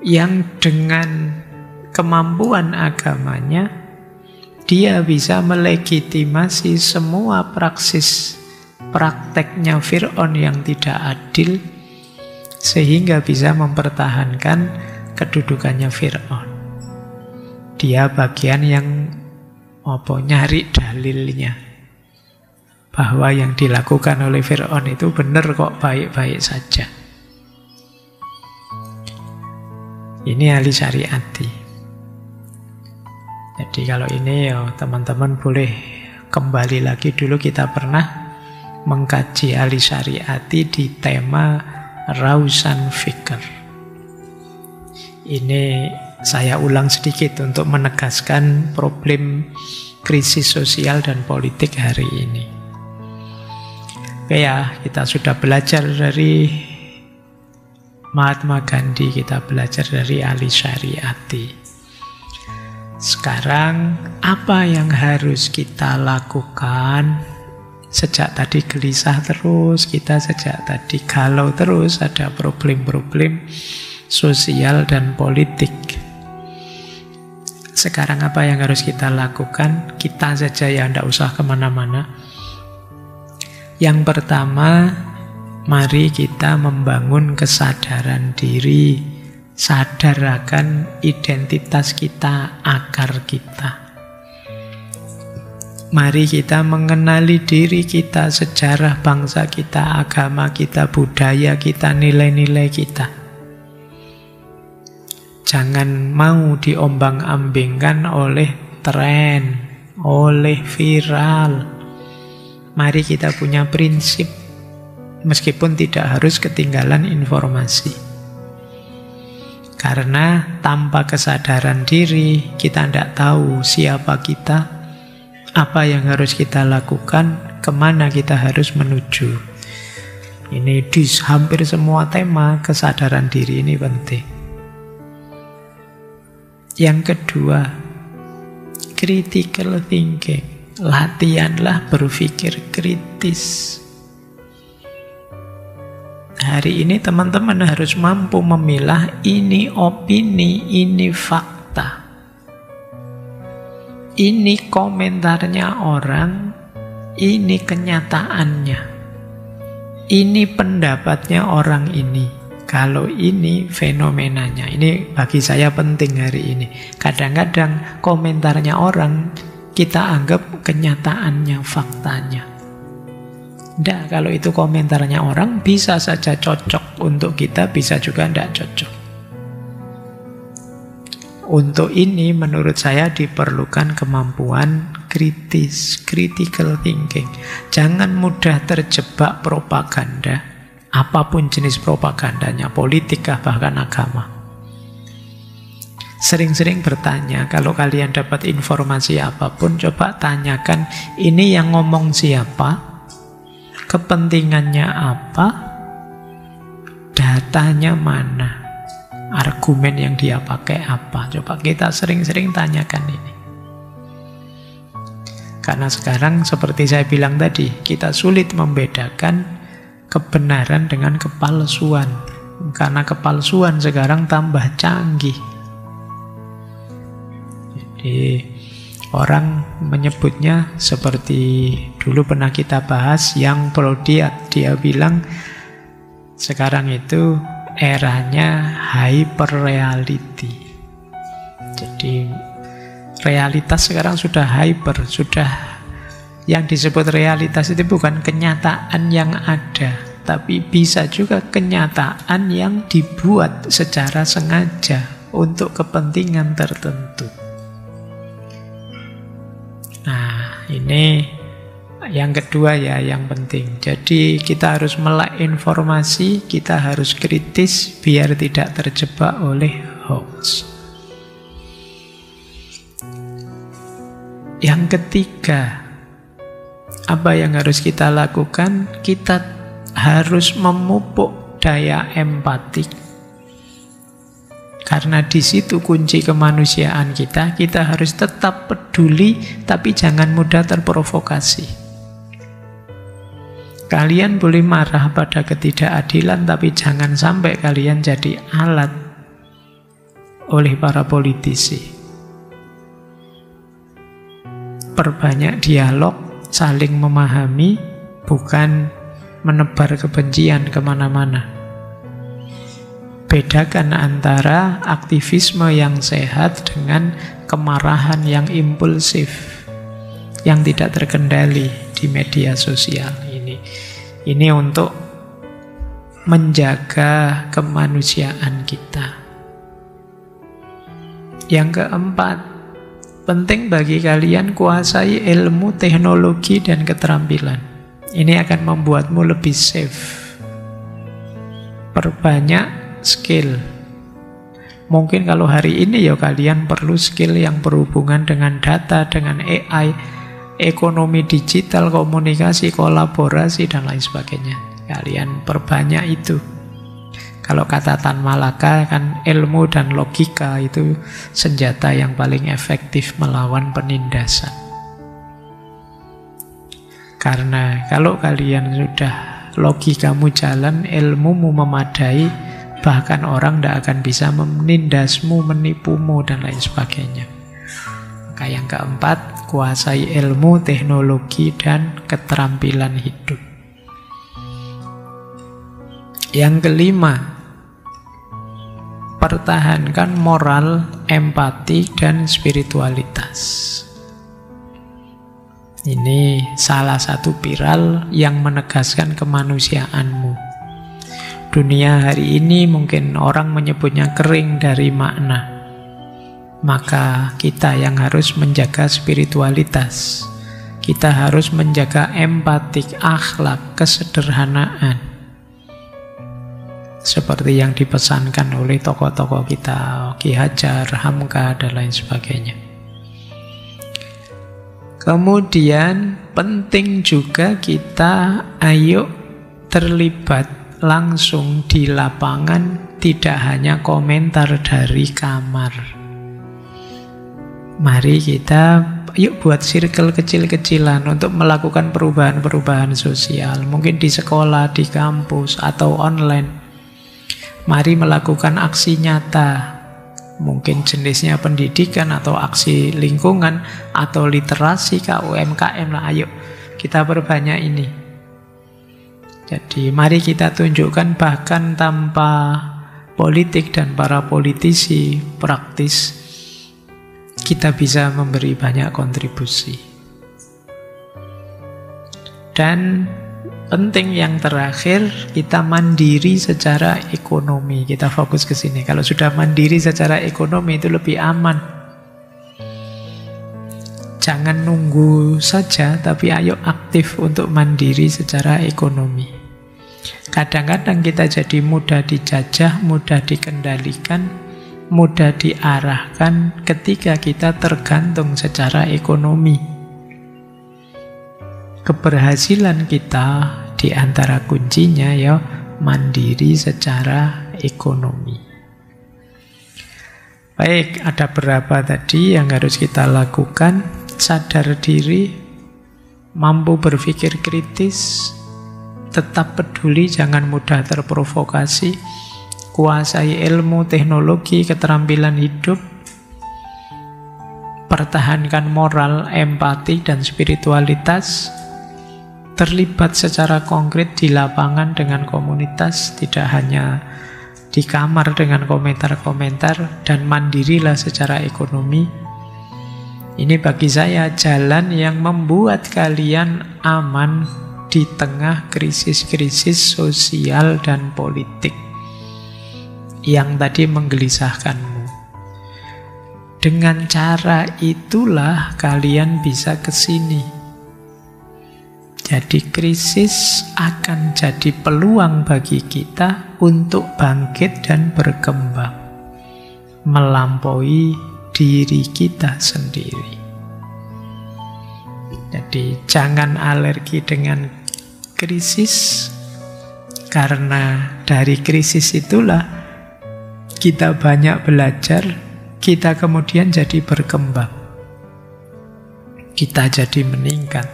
yang dengan kemampuan agamanya dia bisa melegitimasi semua prakteknya Fir'aun yang tidak adil sehingga bisa mempertahankan kedudukannya Fir'aun. Dia bagian yang nyari dalilnya bahwa yang dilakukan oleh Fir'aun itu benar kok, baik-baik saja. Ini ahli syariati. Jadi kalau ini teman-teman boleh kembali lagi. Dulu kita pernah mengkaji ahli syariati di tema Rausan Fikr. Ini saya ulang sedikit untuk menegaskan problem krisis sosial dan politik hari ini. Oke ya, kita sudah belajar dari Mahatma Gandhi, kita belajar dari ahli syariati. Sekarang apa yang harus kita lakukan? Sejak tadi gelisah terus, kita sejak tadi galau terus, ada problem-problem sosial dan politik. Sekarang apa yang harus kita lakukan? Kita saja ya, tidak usah kemana-mana. Yang pertama, mari kita membangun kesadaran diri, sadar akan identitas kita, akar kita. Mari kita mengenali diri kita, sejarah bangsa kita, agama kita, budaya kita, nilai-nilai kita. Jangan mau diombang-ambingkan oleh tren, oleh viral. Mari kita punya prinsip, meskipun tidak harus ketinggalan informasi. Karena tanpa kesadaran diri, kita tidak tahu siapa kita, apa yang harus kita lakukan, kemana kita harus menuju. Ini di hampir semua tema, kesadaran diri ini penting. Yang kedua, critical thinking. Latihanlah berpikir kritis. Hari ini teman-teman harus mampu memilah ini opini, ini fakta. Ini komentarnya orang, ini kenyataannya. Ini pendapatnya orang ini. Kalau ini fenomenanya, ini bagi saya penting hari ini. Kadang-kadang komentarnya orang kita anggap kenyataannya, faktanya. Tidak, kalau itu komentarnya orang bisa saja cocok untuk kita, bisa juga tidak cocok. Untuk ini menurut saya diperlukan kemampuan kritis, critical thinking. Jangan mudah terjebak propaganda. Apapun jenis propagandanya, politik bahkan agama. Sering-sering bertanya, kalau kalian dapat informasi apapun, coba tanyakan, ini yang ngomong siapa, kepentingannya apa, datanya mana, argumen yang dia pakai apa. Coba kita sering-sering tanyakan ini. Karena sekarang seperti saya bilang tadi, kita sulit membedakan kebenaran dengan kepalsuan. Karena kepalsuan sekarang tambah canggih. Jadi orang menyebutnya seperti dulu pernah kita bahas yang Brodiat. Dia bilang sekarang itu eranya hyperreality. Jadi realitas sekarang sudah hyper, sudah yang disebut realitas itu bukan kenyataan yang ada, tapi bisa juga kenyataan yang dibuat secara sengaja untuk kepentingan tertentu. Nah, ini yang kedua ya, yang penting. Jadi kita harus melek informasi, kita harus kritis biar tidak terjebak oleh hoax. Yang ketiga, apa yang harus kita lakukan? Kita harus memupuk daya empatik. Karena di situ kunci kemanusiaan kita. Kita harus tetap peduli, tapi jangan mudah terprovokasi. Kalian boleh marah pada ketidakadilan, tapi jangan sampai kalian jadi alat oleh para politisi. Perbanyak dialog, saling memahami, bukan menebar kebencian kemana-mana. Bedakan antara aktivisme yang sehat dengan kemarahan yang impulsif, yang tidak terkendali di media sosial ini. Ini untuk menjaga kemanusiaan kita. Yang keempat, penting bagi kalian kuasai ilmu, teknologi, dan keterampilan. Ini akan membuatmu lebih safe. Perbanyak skill. Mungkin kalau hari ini ya kalian perlu skill yang berhubungan dengan data, dengan AI, ekonomi digital, komunikasi, kolaborasi, dan lain sebagainya. Kalian perbanyak itu. Kalau kata Tan Malaka kan ilmu dan logika itu senjata yang paling efektif melawan penindasan. Karena kalau kalian sudah logikamu jalan, ilmumu memadai, bahkan orang tidak akan bisa menindasmu, menipumu, dan lain sebagainya. Maka yang keempat, kuasai ilmu, teknologi, dan keterampilan hidup. Yang kelima, pertahankan moral, empati, dan spiritualitas. Ini salah satu pilar yang menegaskan kemanusiaanmu. Dunia hari ini mungkin orang menyebutnya kering dari makna. Maka kita yang harus menjaga spiritualitas. Kita harus menjaga empatik, akhlak, kesederhanaan. Seperti yang dipesankan oleh tokoh-tokoh kita, Ki Hajar, Hamka, dan lain sebagainya. Kemudian penting juga kita ayo terlibat langsung di lapangan, tidak hanya komentar dari kamar. Mari kita yuk buat circle kecil-kecilan untuk melakukan perubahan-perubahan sosial. Mungkin di sekolah, di kampus, atau online. Mari melakukan aksi nyata, mungkin jenisnya pendidikan atau aksi lingkungan atau literasi, KUMKM lah. Ayo kita perbanyak ini. Jadi mari kita tunjukkan bahkan tanpa politik dan para politisi praktis, kita bisa memberi banyak kontribusi. Dan penting yang terakhir, kita mandiri secara ekonomi. Kita fokus ke sini. Kalau sudah mandiri secara ekonomi itu lebih aman. Jangan nunggu saja, tapi ayo aktif untuk mandiri secara ekonomi. Kadang-kadang kita jadi mudah dijajah, mudah dikendalikan, mudah diarahkan ketika kita tergantung secara ekonomi. Keberhasilan kita di antara kuncinya ya mandiri secara ekonomi. Baik, ada berapa tadi yang harus kita lakukan? Sadar diri, mampu berpikir kritis, tetap peduli, jangan mudah terprovokasi, kuasai ilmu, teknologi, keterampilan hidup, pertahankan moral, empati, dan spiritualitas, terlibat secara konkret di lapangan dengan komunitas, tidak hanya di kamar dengan komentar-komentar, dan mandirilah secara ekonomi. Ini bagi saya jalan yang membuat kalian aman di tengah krisis-krisis sosial dan politik yang tadi menggelisahkanmu. Dengan cara itulah kalian bisa ke sini. Jadi krisis akan jadi peluang bagi kita untuk bangkit dan berkembang, melampaui diri kita sendiri. Jadi jangan alergi dengan krisis, karena dari krisis itulah kita banyak belajar, kita kemudian jadi berkembang, kita jadi meningkat.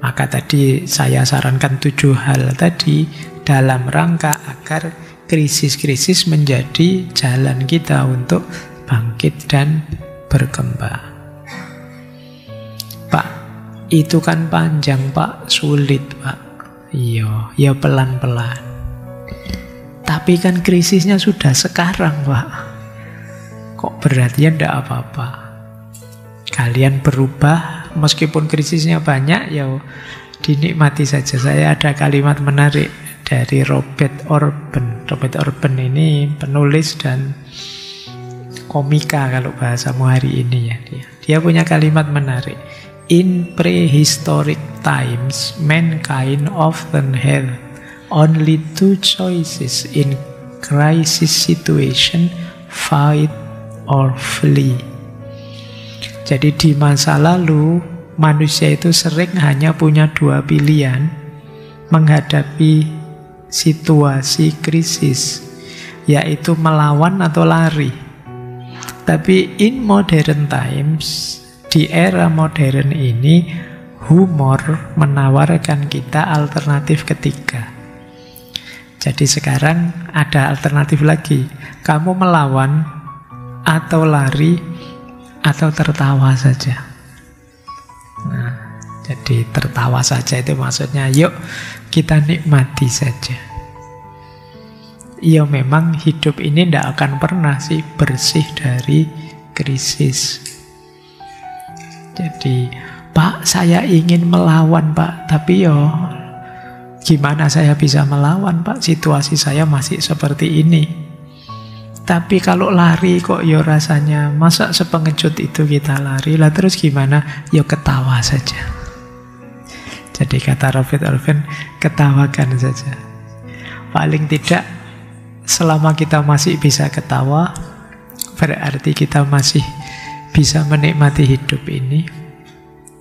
Maka tadi saya sarankan 7 hal tadi dalam rangka agar krisis-krisis menjadi jalan kita untuk bangkit dan berkembang. Pak, itu kan panjang Pak, sulit Pak. Iya, ya pelan-pelan. Tapi kan krisisnya sudah sekarang Pak. Kok berat? Ya enggak apa-apa. Kalian berubah, meskipun krisisnya banyak, ya dinikmati saja. Saya ada kalimat menarik dari Robert Orben. Robert Orben ini penulis dan komika kalau bahasamu hari ini ya. Dia punya kalimat menarik. In prehistoric times, mankind often had only 2 choices in crisis situation, fight or flee. Jadi di masa lalu, manusia itu sering hanya punya 2 pilihan menghadapi situasi krisis, yaitu melawan atau lari. Tapi in modern times, di era modern ini, humor menawarkan kita alternatif ketiga. Jadi sekarang ada alternatif lagi. Kamu melawan atau lari atau tertawa saja. Nah, jadi tertawa saja itu maksudnya yuk kita nikmati saja. Ya memang hidup ini tidak akan pernah sih bersih dari krisis. Jadi, Pak, saya ingin melawan Pak, tapi gimana saya bisa melawan Pak? Situasi saya masih seperti ini. Tapi kalau lari kok rasanya, masa sepengecut itu kita lari, lah terus gimana? Ketawa saja. Jadi kata Robert Orben, ketawakan saja. Paling tidak, selama kita masih bisa ketawa, berarti kita masih bisa menikmati hidup ini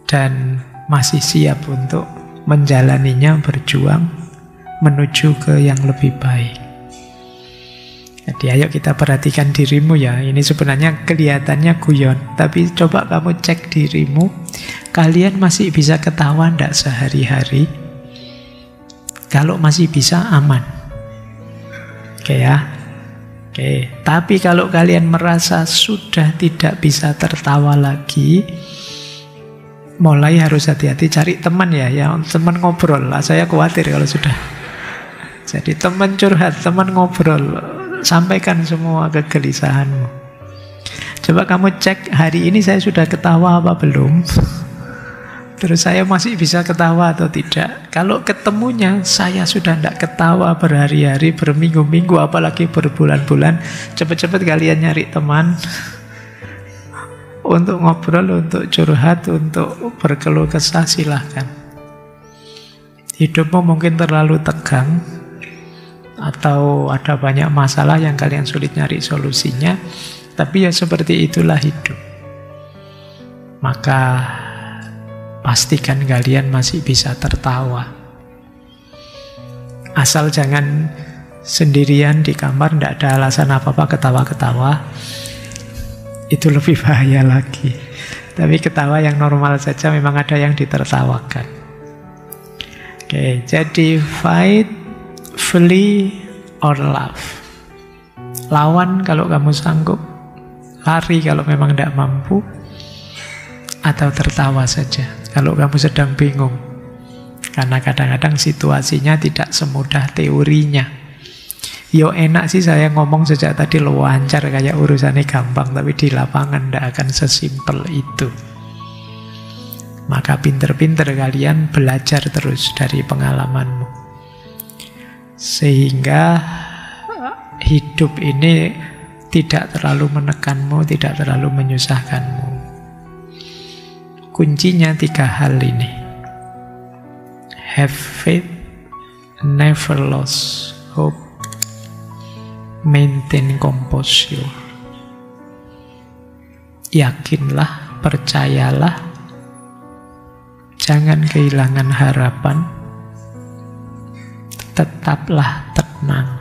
dan masih siap untuk menjalaninya, berjuang menuju ke yang lebih baik. Jadi ayo kita perhatikan dirimu ya. Ini sebenarnya kelihatannya guyon, tapi coba kamu cek dirimu. Kalian masih bisa ketawa enggak sehari-hari? Kalau masih bisa, aman. Oke ya. Oke, tapi kalau kalian merasa sudah tidak bisa tertawa lagi, mulai harus hati-hati cari teman ya, teman ngobrol lah. Saya khawatir kalau sudah. Jadi teman curhat, teman ngobrol, sampaikan semua kegelisahanmu. Coba kamu cek hari ini saya sudah ketawa apa belum? Terus saya masih bisa ketawa atau tidak? Kalau ketemunya saya sudah tidak ketawa berhari-hari, berminggu-minggu, apalagi berbulan-bulan, cepat-cepat kalian nyari teman untuk ngobrol, untuk curhat, untuk berkeluh kesah, silahkan. Hidupmu mungkin terlalu tegang, atau ada banyak masalah yang kalian sulit nyari solusinya, tapi ya seperti itulah hidup. Maka pastikan kalian masih bisa tertawa. Asal jangan sendirian di kamar, tidak ada alasan apa-apa ketawa-ketawa. Itu lebih bahaya lagi. Tapi ketawa yang normal saja, memang ada yang ditertawakan. Oke, jadi fight, flee, or laugh. Lawan kalau kamu sanggup, lari kalau memang tidak mampu, atau tertawa saja kalau kamu sedang bingung. Karena kadang-kadang situasinya tidak semudah teorinya. Yo enak sih saya ngomong sejak tadi lancar kayak urusannya gampang, tapi di lapangan tidak akan sesimpel itu. Maka pinter-pinter kalian belajar terus dari pengalamanmu, sehingga hidup ini tidak terlalu menekanmu, tidak terlalu menyusahkanmu. Kuncinya 3 hal ini. Have faith, never lose hope, maintain composure. Yakinlah, percayalah, jangan kehilangan harapan, tetaplah tenang.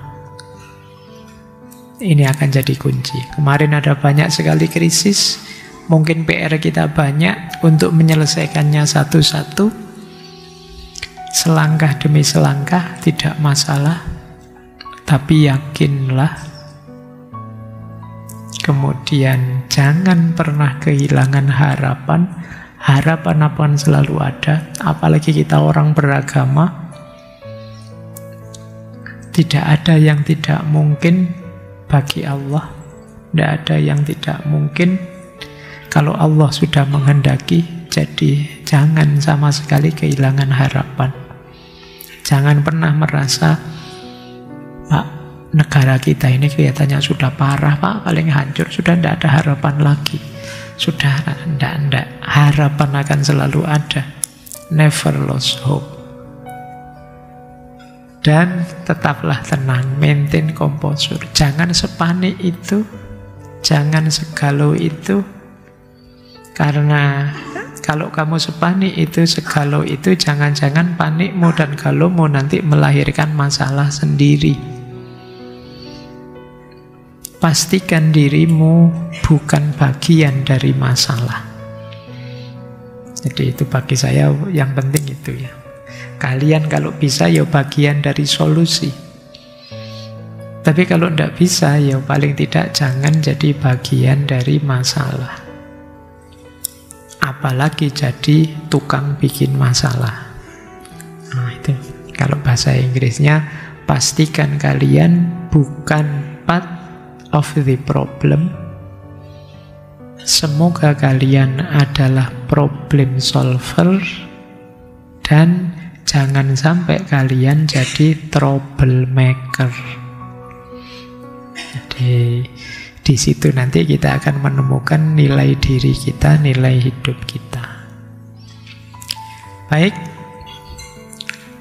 Ini akan jadi kunci. Kemarin ada banyak sekali krisis, mungkin PR kita banyak untuk menyelesaikannya satu-satu. Selangkah demi selangkah, tidak masalah. Tapi yakinlah. Kemudian jangan pernah kehilangan harapan. Harapan selalu ada. Apalagi kita orang beragama. Tidak ada yang tidak mungkin bagi Allah. Tidak ada yang tidak mungkin kalau Allah sudah menghendaki. Jadi jangan sama sekali kehilangan harapan. Jangan pernah merasa, Pak, negara kita ini kelihatannya sudah parah, Pak, paling hancur, sudah tidak ada harapan lagi. Sudah tidak. Harapan akan selalu ada. Never lose hope. Dan tetaplah tenang, maintain composure. Jangan sepanik itu, jangan segalau itu. Karena kalau kamu sepanik itu, segalau itu, jangan-jangan panikmu dan galaumu nanti melahirkan masalah sendiri. Pastikan dirimu bukan bagian dari masalah. Jadi itu bagi saya yang penting itu ya. Kalian kalau bisa ya bagian dari solusi. Tapi kalau tidak bisa ya paling tidak jangan jadi bagian dari masalah. Apalagi jadi tukang bikin masalah. Nah itu kalau bahasa Inggrisnya, pastikan kalian bukan part of the problem. Semoga kalian adalah problem solver. Dan jangan sampai kalian jadi troublemaker. Jadi di situ nanti kita akan menemukan nilai diri kita, nilai hidup kita. Baik,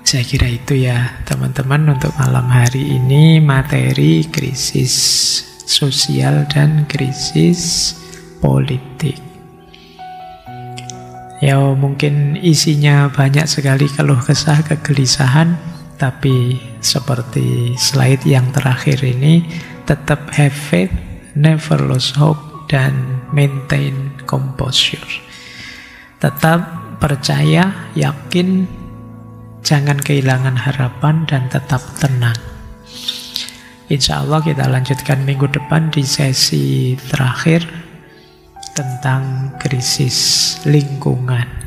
saya kira itu ya teman-teman untuk malam hari ini, materi krisis sosial dan krisis politik. Ya mungkin isinya banyak sekali keluh kesah, kegelisahan, tapi seperti slide yang terakhir ini, tetap have faith, never lose hope, dan maintain composure. Tetap percaya, yakin, jangan kehilangan harapan, dan tetap tenang. Insya Allah kita lanjutkan minggu depan di sesi terakhir tentang krisis lingkungan.